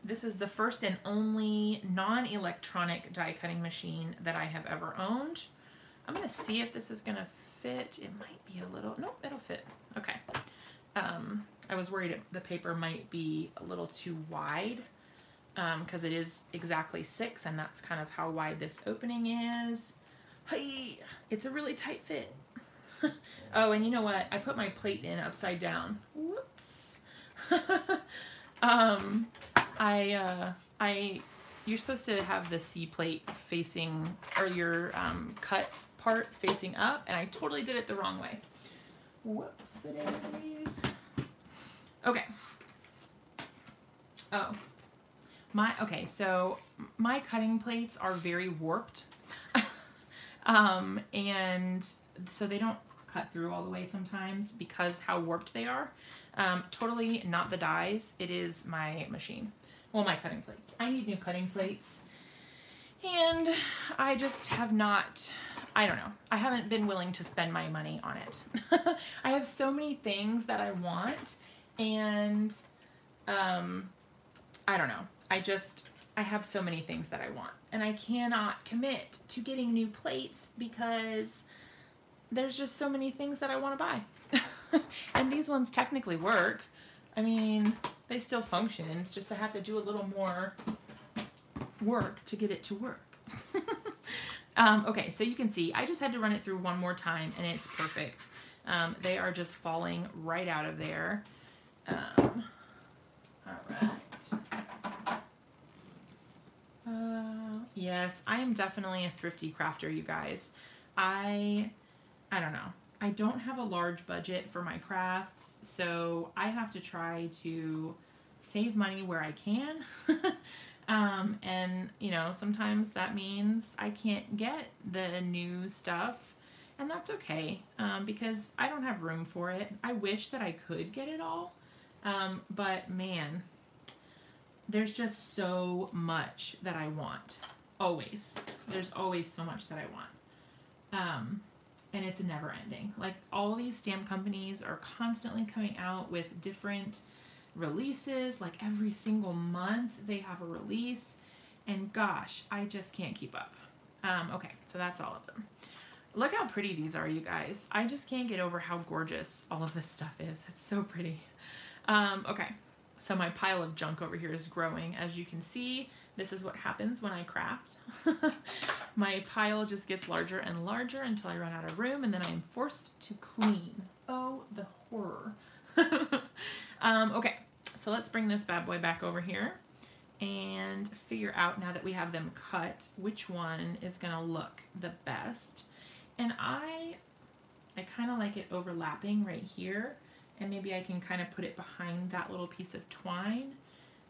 This is the first and only non-electronic die cutting machine that I have ever owned. I'm going to see if this is going to fit. It might be a little, nope, it'll fit. Okay. I was worried the paper might be a little too wide because it is exactly 6, and that's kind of how wide this opening is. Hey, it's a really tight fit. Oh, and you know what? I put my plate in upside down. Whoops. You're supposed to have the C plate facing, or your cut part facing up, and I totally did it the wrong way. Whoopsie-daisies. Okay. Oh. Okay, so my cutting plates are very warped. And so they don't cut through all the way sometimes because how warped they are. Totally not the dies. It is my machine. Well, my cutting plates. I need new cutting plates. And I just have not, I don't know. I haven't been willing to spend my money on it. I have so many things that I want, and I don't know. I have so many things that I want, and I cannot commit to getting new plates because there's just so many things that I want to buy. And these ones technically work. I mean, they still function. It's just I have to do a little more work to get it to work. Okay, so you can see I just had to run it through one more time, and it's perfect. They are just falling right out of there. All right. Yes, I am definitely a thrifty crafter, you guys. I don't know. I don't have a large budget for my crafts, so I have to try to save money where I can. And, you know, sometimes that means I can't get the new stuff, and that's okay, because I don't have room for it. I wish that I could get it all, but man, there's just so much that I want. Always. There's always so much that I want. And it's never ending. Like, all these stamp companies are constantly coming out with different releases. Like, every single month they have a release. And gosh, I just can't keep up. Okay, so that's all of them. Look how pretty these are, you guys. I just can't get over how gorgeous all of this stuff is. It's so pretty. Okay. So my pile of junk over here is growing. As you can see, this is what happens when I craft. My pile just gets larger and larger until I run out of room, and then I am forced to clean. Oh, the horror. Okay, so let's bring this bad boy back over here and figure out, now that we have them cut, which one is gonna look the best. And I kind of like it overlapping right here, and maybe I can kind of put it behind that little piece of twine.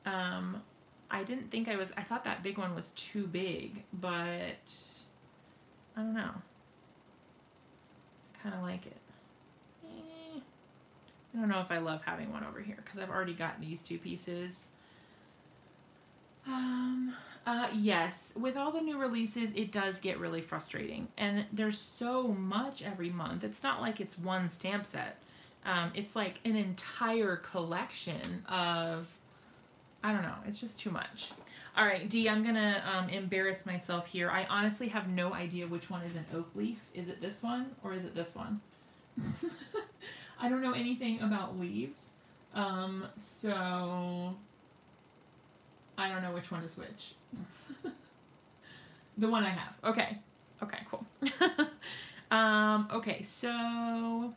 I didn't think I thought that big one was too big, but I don't know. Kind of like it. I don't know if I love having one over here because I've already got these two pieces. Yes, with all the new releases, it does get really frustrating, and there's so much every month. It's not like it's one stamp set. It's like an entire collection of, I don't know, it's just too much. All right, Dee, I'm gonna embarrass myself here. I honestly have no idea which one is an oak leaf. Is it this one or is it this one? I don't know anything about leaves, so I don't know which one is which. The one I have. Okay. Okay, cool. Okay, so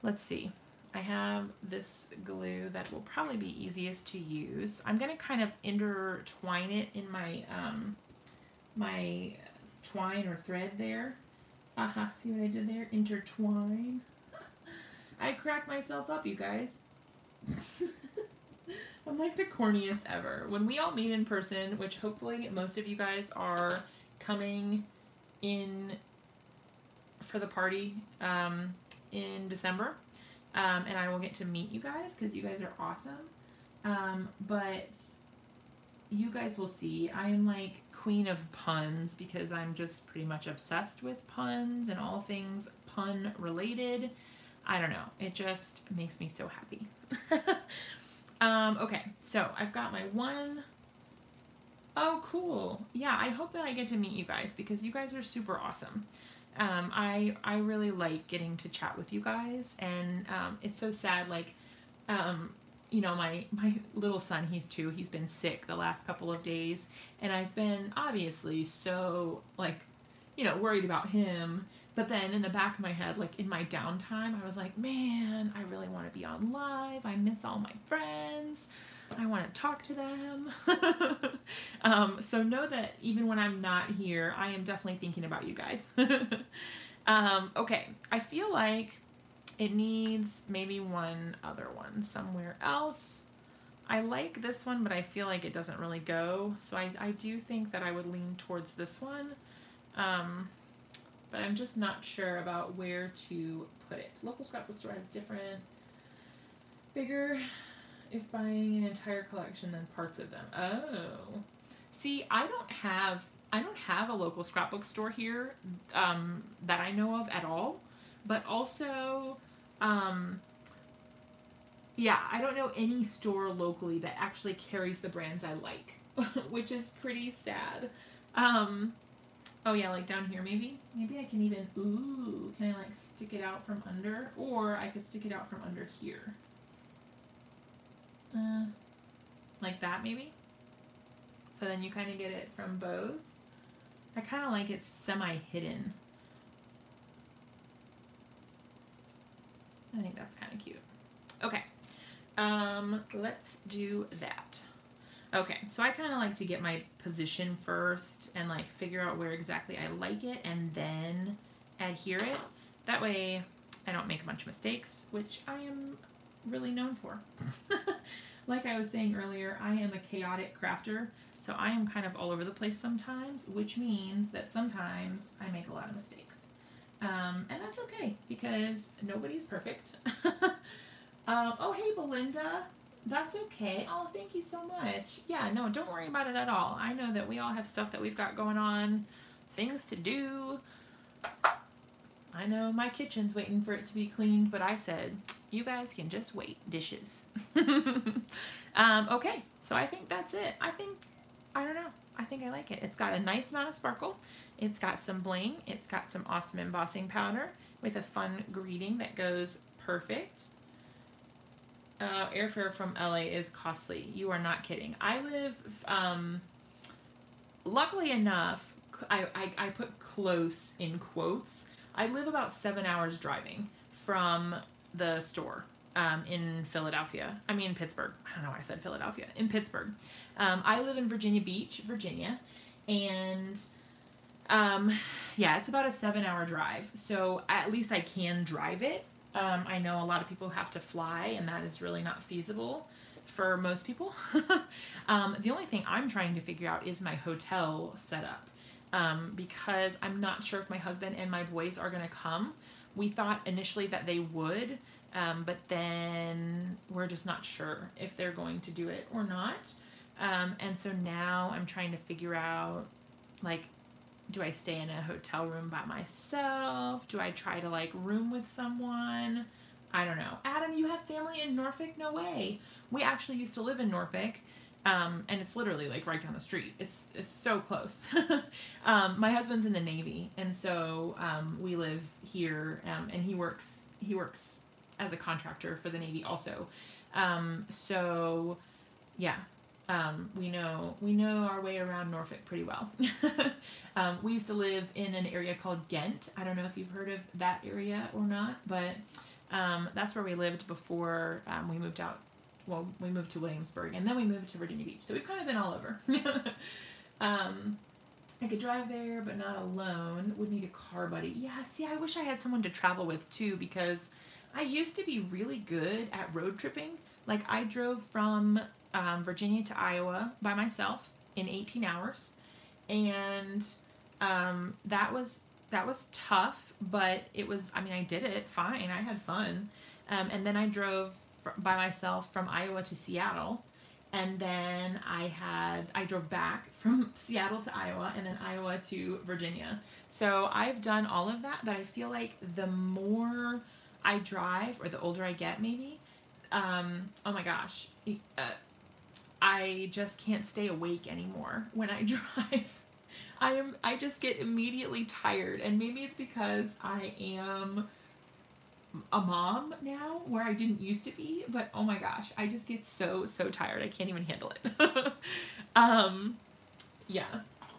let's see. I have this glue that will probably be easiest to use. I'm going to kind of intertwine it in my my twine or thread there. See what I did there? Intertwine. I cracked myself up, you guys. I'm like the corniest ever. When we all meet in person, which hopefully most of you guys are coming in for the party in December, and I will get to meet you guys because you guys are awesome. But you guys will see, I am like queen of puns because I'm just pretty much obsessed with puns and all things pun related. I don't know. It just makes me so happy. Okay, so I've got my one. Oh, cool. Yeah, I hope that I get to meet you guys because you guys are super awesome. I really like getting to chat with you guys, and it's so sad, like, you know, my little son, he's 2, he's been sick the last couple of days, and I've been obviously so, like, you know, worried about him. But then in the back of my head, like in my downtime, I was like, man, I really want to be on live. I miss all my friends. I want to talk to them. So know that even when I'm not here, I am definitely thinking about you guys. Okay, I feel like it needs maybe one other one somewhere else. I like this one, but I feel like it doesn't really go. So I do think that I would lean towards this one. But I'm just not sure about where to put it. Local scrapbook store has different, bigger, if buying an entire collection than parts of them. Oh, see, I don't have a local scrapbook store here that I know of at all. But also, yeah, I don't know any store locally that actually carries the brands I like, which is pretty sad. Oh yeah, like down here maybe? Maybe I can even, ooh, can I like stick it out from under? Or I could stick it out from under here. Like that maybe? So then you kind of get it from both. I kind of like it semi-hidden. I think that's kind of cute. Okay, let's do that. Okay, so I kind of like to get my position first and like figure out where exactly I like it and then adhere it. That way I don't make a bunch of mistakes, which I am really known for. Like I was saying earlier, I am a chaotic crafter, so I am kind of all over the place sometimes, which means that sometimes I make a lot of mistakes. And that's okay because nobody's perfect. Oh, hey, Belinda. That's okay. Oh, thank you so much. Yeah, no, don't worry about it at all. I know that we all have stuff that we've got going on, things to do. I know my kitchen's waiting for it to be cleaned, but I said, you guys can just wait. Dishes. Okay, so I think that's it. I don't know. I think I like it. It's got a nice amount of sparkle. It's got some bling. It's got some awesome embossing powder with a fun greeting that goes perfect. Airfare from LA is costly. You are not kidding. I live, luckily enough, I put close in quotes. I live about 7 hours driving from the store. in Philadelphia. I mean, Pittsburgh. I don't know why I said Philadelphia. In Pittsburgh. I live in Virginia Beach, Virginia. And yeah, it's about a 7-hour drive. So at least I can drive it. I know a lot of people have to fly, and that is really not feasible for most people. The only thing I'm trying to figure out is my hotel setup. Because I'm not sure if my husband and my boys are going to come. We thought initially that they would, but then we're just not sure if they're going to do it or not. And so now I'm trying to figure out, like, do I stay in a hotel room by myself? Do I try to, like, room with someone? I don't know. Adam, you have family in Norfolk? No way. We actually used to live in Norfolk. And it's literally like right down the street. It's so close. My husband's in the Navy, and so we live here, and he works as a contractor for the Navy also. So yeah, we know our way around Norfolk pretty well. We used to live in an area called Ghent. I don't know if you've heard of that area or not, but that's where we lived before we moved out. Well, we moved to Williamsburg, and then we moved to Virginia Beach. So we've kind of been all over. I could drive there, but not alone. Would need a car buddy. Yeah, see, I wish I had someone to travel with, too, because I used to be really good at road tripping. Like, I drove from Virginia to Iowa by myself in 18 hours. And that was tough, but it was, I mean, I did it fine. I had fun. And then I drove by myself from Iowa to Seattle, and then I drove back from Seattle to Iowa, and then Iowa to Virginia. So I've done all of that, but I feel like the more I drive, or the older I get maybe, oh my gosh, I just can't stay awake anymore when I drive. I just get immediately tired, and maybe it's because I am a mom now, where I didn't used to be, but oh my gosh, I just get so tired. I can't even handle it. Yeah.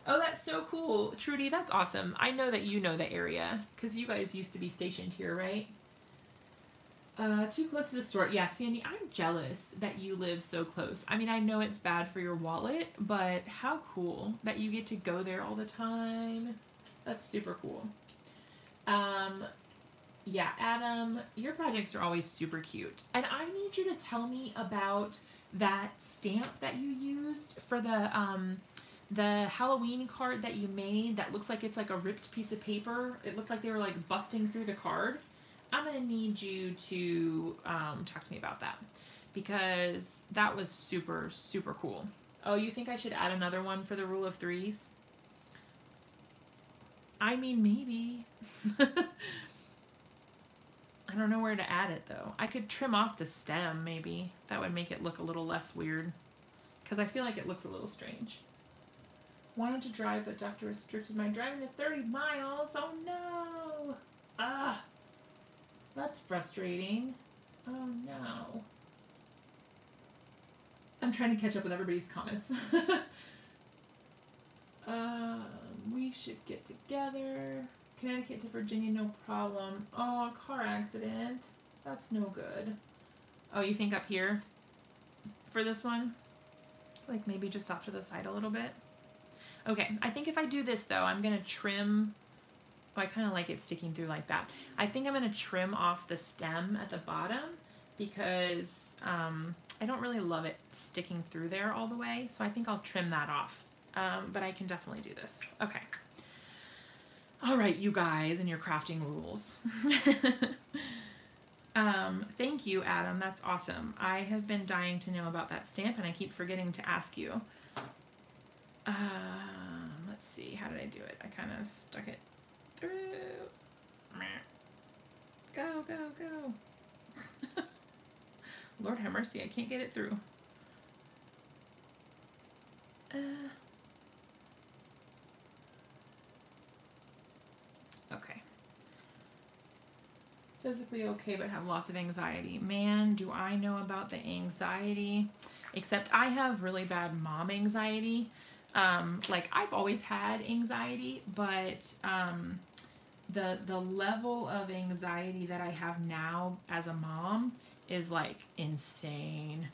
Oh, that's so cool. Trudy, that's awesome. I know that you know the area, because you guys used to be stationed here, right? Too close to the store. Yeah, Sandy, I'm jealous that you live so close. I mean, I know it's bad for your wallet, but how cool that you get to go there all the time. That's super cool. Yeah, Adam, your projects are always super cute. And I need you to tell me about that stamp that you used for the Halloween card that you made that looks like it's like a ripped piece of paper. It looked like they were like busting through the card. I'm going to need you to talk to me about that, because that was super cool. Oh, you think I should add another one for the rule of threes? I mean, maybe. I don't know where to add it, though. I could trim off the stem, maybe. That would make it look a little less weird, because I feel like it looks a little strange. Wanted to drive, but doctor restricted my driving to 30 miles. Oh, no. Ah. That's frustrating. Oh, no. I'm trying to catch up with everybody's comments. We should get together. Connecticut to Virginia, no problem. Oh, a car accident. That's no good. Oh, you think up here for this one? Like maybe just off to the side a little bit? Okay, I think if I do this though, I'm going to trim. Oh, I kind of like it sticking through like that. I think I'm going to trim off the stem at the bottom, because I don't really love it sticking through there all the way. So I think I'll trim that off. But I can definitely do this. Okay. All right, you guys and your crafting rules. Thank you, Adam. That's awesome. I have been dying to know about that stamp, and I keep forgetting to ask you. Let's see. How did I do it? I kind of stuck it through. Go, go, go. Lord have mercy. I can't get it through. Okay. Physically okay, but have lots of anxiety. Man, do I know about the anxiety. Except I have really bad mom anxiety. Like, I've always had anxiety, but the level of anxiety that I have now as a mom is like insane.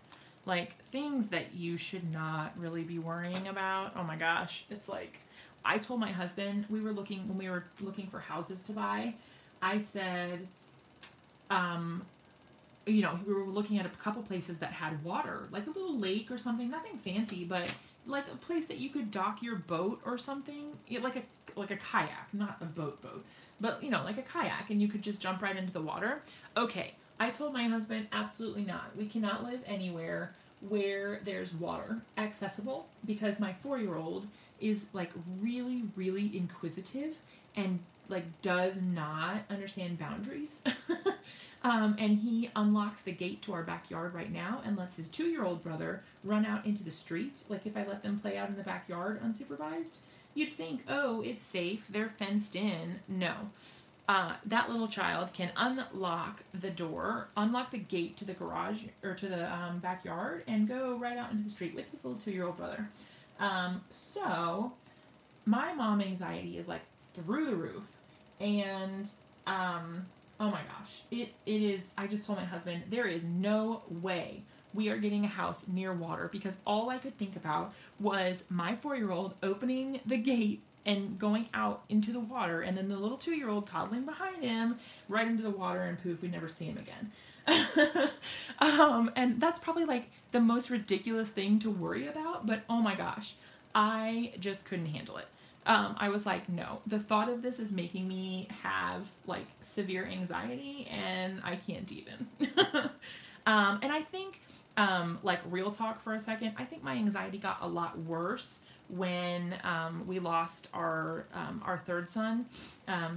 Like things that you should not really be worrying about. Oh my gosh. It's like, I told my husband, when we were looking for houses to buy, I said, we were looking at a couple places that had water, like a little lake or something, nothing fancy, but like a place that you could dock your boat or something, like a kayak, not a boat, but like a kayak, and you could just jump right into the water. Okay, I told my husband, absolutely not. We cannot live anywhere where there's water accessible, because my 4-year-old is like really, really inquisitive and like does not understand boundaries. And he unlocks the gate to our backyard right now and lets his 2-year-old brother run out into the street. Like if I let them play out in the backyard unsupervised, you'd think, oh, it's safe, they're fenced in. No. That little child can unlock the gate to the garage or to the backyard and go right out into the street with his little 2-year-old brother. So my mom anxiety is like through the roof. And oh my gosh, it is. I just told my husband, there is no way we are getting a house near water, because all I could think about was my 4-year-old opening the gate and going out into the water, and then the little 2-year-old toddling behind him right into the water, and poof, we'd never see him again. And that's probably like the most ridiculous thing to worry about, but oh my gosh, I just couldn't handle it. I was like, no, the thought of this is making me have like severe anxiety, and I can't even. And I think, like real talk for a second, I think my anxiety got a lot worse when we lost our third son.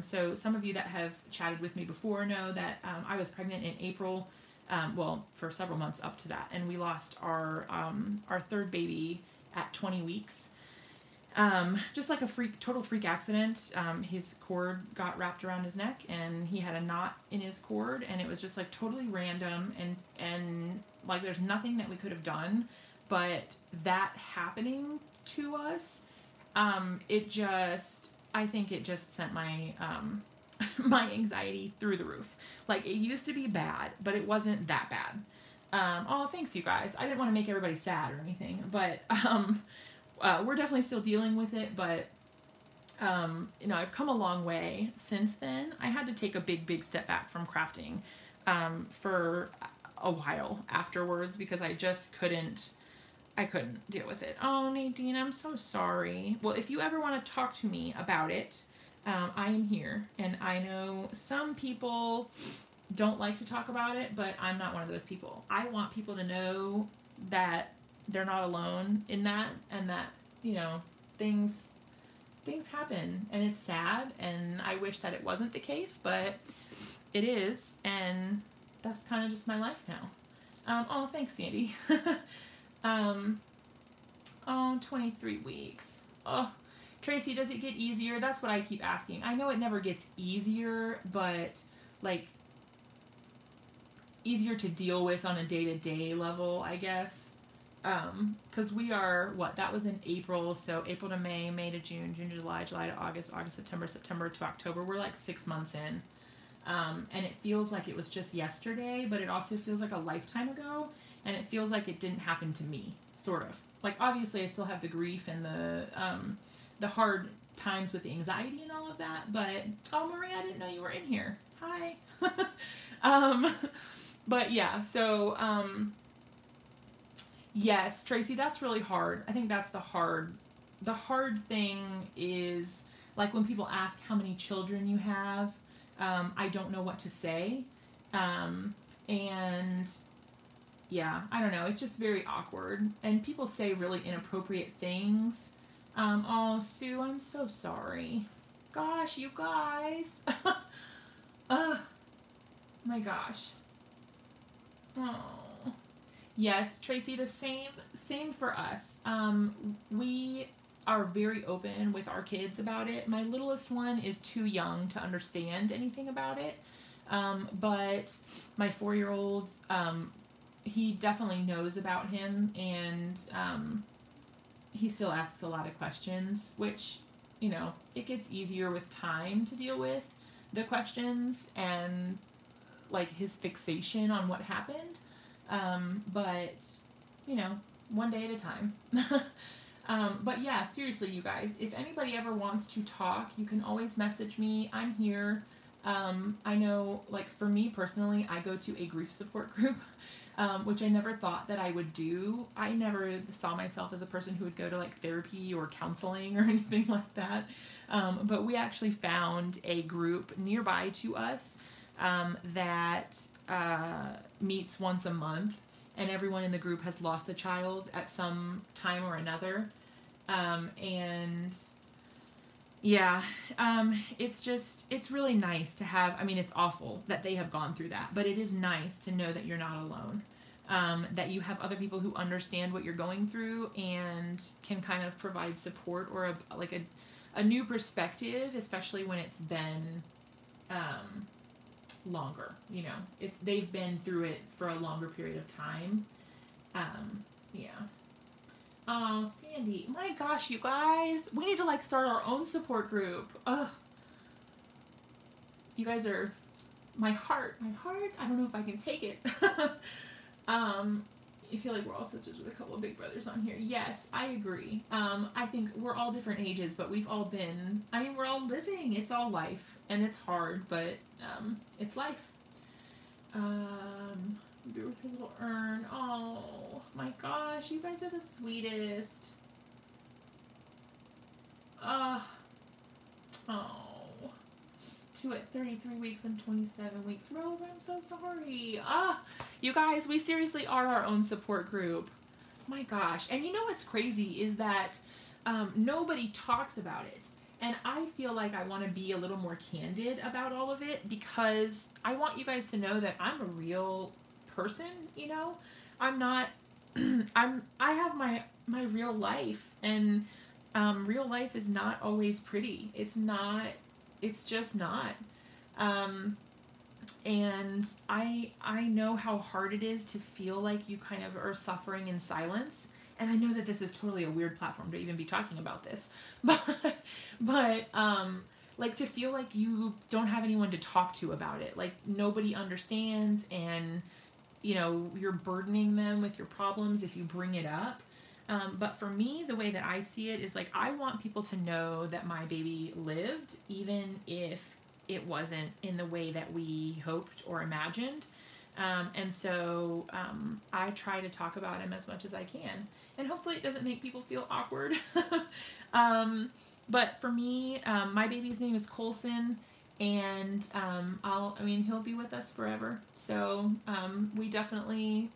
So some of you that have chatted with me before know that I was pregnant in April, for several months up to that, and we lost our third baby at 20 weeks. Just like a total freak accident. His cord got wrapped around his neck, and he had a knot in his cord, and it was just like totally random, and like there's nothing that we could have done, but that happening to us, I think it just sent my my anxiety through the roof. Like it used to be bad, but it wasn't that bad. Oh, thanks you guys. I didn't want to make everybody sad or anything, but we're definitely still dealing with it, but I've come a long way since then. I had to take a big step back from crafting for a while afterwards, because I just couldn't deal with it. Oh, Nadine, I'm so sorry. Well, if you ever want to talk to me about it, I am here, and I know some people don't like to talk about it, but I'm not one of those people. I want people to know that they're not alone in that, and that, things happen, and it's sad, and I wish that it wasn't the case, but it is, and that's kind of just my life now. Oh, thanks, Sandy. 23 weeks. Oh, Tracy, does it get easier? That's what I keep asking. I know it never gets easier, but like easier to deal with on a day-to-day level, I guess. Because we are, that was in April, so April to May, May to June, June to July, July to August, August, September, September to October. We're like 6 months in. And it feels like it was just yesterday, but it also feels like a lifetime ago, and it feels like it didn't happen to me, sort of. Like, obviously, I still have the grief and the hard times with the anxiety and all of that, but, oh, Maria, I didn't know you were in here. Hi. But, yeah, so, yes, Tracy, that's really hard. I think that's the hard thing is, like, when people ask how many children you have, I don't know what to say. And yeah, I don't know. It's just very awkward. And people say really inappropriate things. Oh, Sue, I'm so sorry. Gosh, you guys. My gosh. Oh. Yes, Tracy, the same for us. We are very open with our kids about it. My littlest one is too young to understand anything about it. But my 4-year-old, he definitely knows about him, and he still asks a lot of questions, which, it gets easier with time to deal with the questions, and like his fixation on what happened. But you know, one day at a time. But yeah, seriously, you guys, if anybody ever wants to talk, you can always message me. I'm here. I know, like, for me personally, I go to a grief support group, which I never thought that I would do. I never saw myself as a person who would go to, like, therapy or counseling or anything like that. But we actually found a group nearby to us that meets once a month, and everyone in the group has lost a child at some time or another. And yeah, it's really nice to have, I mean, it's awful that they have gone through that, but it is nice to know that you're not alone. That you have other people who understand what you're going through and can kind of provide support or a new perspective, especially when it's been longer. You know, they've been through it for a longer period of time. Yeah. Oh, Sandy, my gosh, you guys, we need to like start our own support group. Ugh. You guys are my heart. I don't know if I can take it. I feel like we're all sisters with a couple of big brothers on here. Yes, I agree. I think we're all different ages, but we've all been, I mean, we're all living. It's all life, and it's hard, but it's life. Be with his little urn. Oh my gosh, you guys are the sweetest. Oh. 2 at 33 weeks and 27 weeks. Rose, I'm so sorry. You guys, we seriously are our own support group. My gosh. And you know what's crazy is that nobody talks about it. And I feel like I want to be a little more candid about all of it because I want you guys to know that I'm a real person, you know? I'm not I have my real life, and real life is not always pretty. It's just not. And I know how hard it is to feel like you kind of are suffering in silence. And I know that this is totally a weird platform to even be talking about this, but like to feel like you don't have anyone to talk to about it, like nobody understands, and you know, you're burdening them with your problems if you bring it up. But for me, the way that I see it is like, I want people to know that my baby lived, even if it wasn't in the way that we hoped or imagined. And so I try to talk about him as much as I can. And hopefully it doesn't make people feel awkward. But for me, my baby's name is Colson. And he'll be with us forever. So we definitely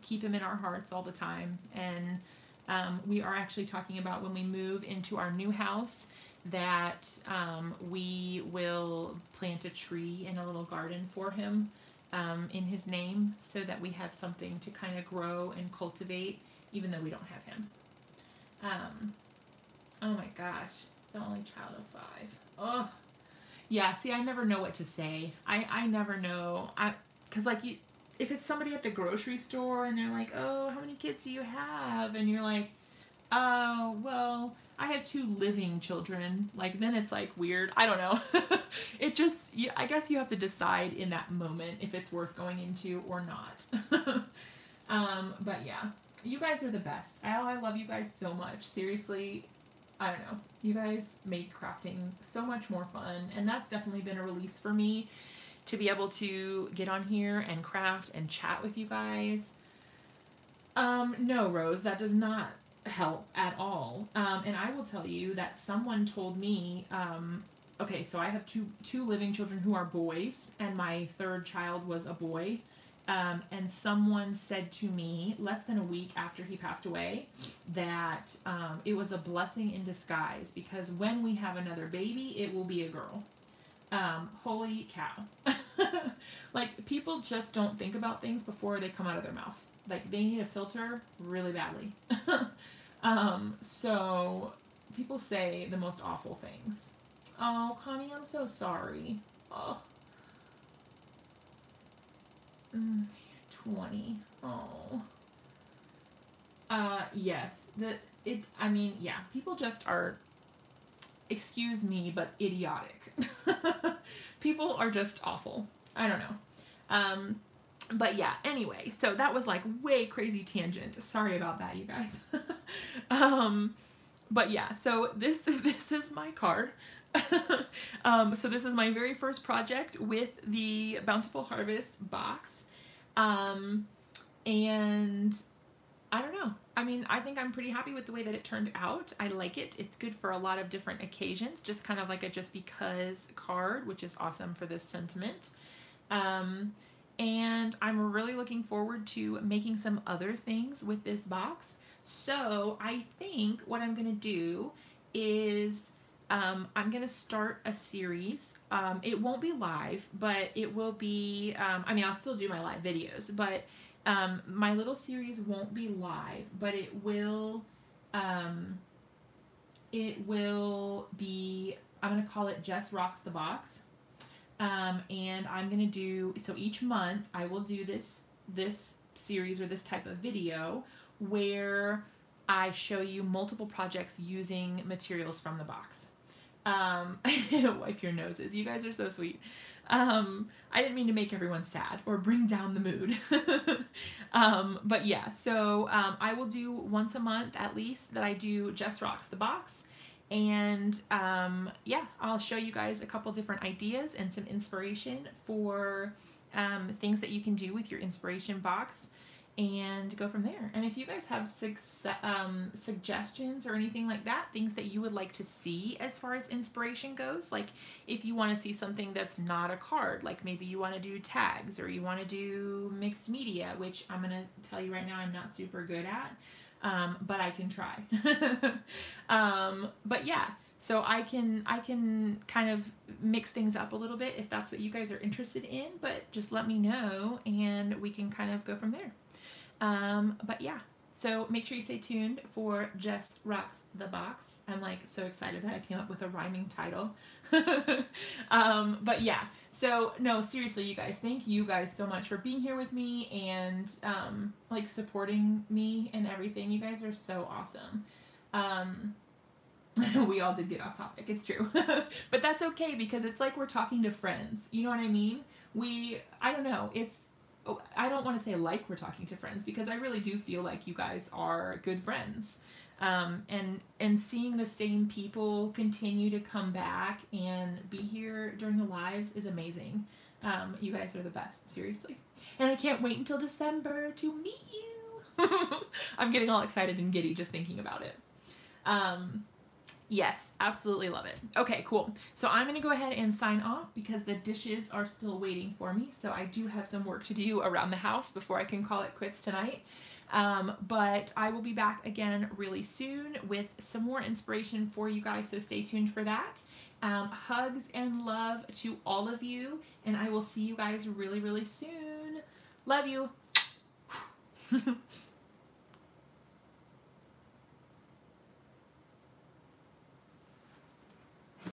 keep him in our hearts all the time. And we are actually talking about when we move into our new house that we will plant a tree in a little garden for him in his name, so that we have something to kind of grow and cultivate, even though we don't have him. Oh my gosh, the only child of 5. Oh. Yeah, see, I never know what to say. I never know. Because, like, if it's somebody at the grocery store and they're like, oh, how many kids do you have? And you're like, oh, well, I have 2 living children. Like, then it's, like, weird. I don't know. It just, I guess you have to decide in that moment if it's worth going into or not. But, yeah, you guys are the best. I love you guys so much. Seriously. I don't know. You guys make crafting so much more fun, and that's definitely been a release for me to be able to get on here and craft and chat with you guys. No, Rose, that does not help at all. And I will tell you that someone told me, okay, so I have two living children who are boys, and my 3rd child was a boy. And someone said to me less than a week after he passed away that it was a blessing in disguise, because when we have another baby, it will be a girl. Holy cow. Like, people just don't think about things before they come out of their mouth. Like, they need a filter really badly. So people say the most awful things. Oh, Connie, I'm so sorry. Oh. 20. Oh. Yes. Yeah, people just are, excuse me, but idiotic. People are just awful. I don't know. But yeah, anyway, so that was like way crazy tangent. Sorry about that, you guys. But yeah, so this is my card. So this is my very first project with the Bountiful Harvest box. And I don't know. I mean, I think I'm pretty happy with the way that it turned out. I like it. It's good for a lot of different occasions, just kind of like a just because card, which is awesome for this sentiment. And I'm really looking forward to making some other things with this box. So I think what I'm going to do is I'm going to start a series. It won't be live, but it will be, I mean, I'll still do my live videos, but my little series won't be live, but it will be, I'm going to call it Jess Rocks the Box. And I'm going to do, so each month I will do this series or this type of video where I show you multiple projects using materials from the box. Wipe your noses. You guys are so sweet. I didn't mean to make everyone sad or bring down the mood. But yeah, so I will do once a month at least that I do Jess Rocks the Box. And yeah, I'll show you guys a couple different ideas and some inspiration for things that you can do with your inspiration box and go from there. And if you guys have suggestions or anything like that, things that you would like to see as far as inspiration goes, like if you want to see something that's not a card, like maybe you want to do tags or you want to do mixed media, which I'm going to tell you right now I'm not super good at. But I can try. But yeah, so I can kind of mix things up a little bit if that's what you guys are interested in, but just let me know and we can kind of go from there. But yeah, so make sure you stay tuned for Jess Rocks the Box. I'm like so excited that I came up with a rhyming title. But yeah, so no, seriously, you guys, thank you guys so much for being here with me and like supporting me and everything. You guys are so awesome. We all did get off topic, it's true. But that's okay because it's like we're talking to friends. You know what I mean? I don't know, I don't want to say like we're talking to friends because I really do feel like you guys are good friends. And seeing the same people continue to come back and be here during the lives is amazing. You guys are the best, seriously. And I can't wait until December to meet you. I'm getting all excited and giddy just thinking about it. Yes, absolutely love it. Okay, cool. So I'm going to go ahead and sign off because the dishes are still waiting for me. So I do have some work to do around the house before I can call it quits tonight. But I will be back again really soon with some more inspiration for you guys, so stay tuned for that. Hugs and love to all of you, and I will see you guys really, really soon. Love you.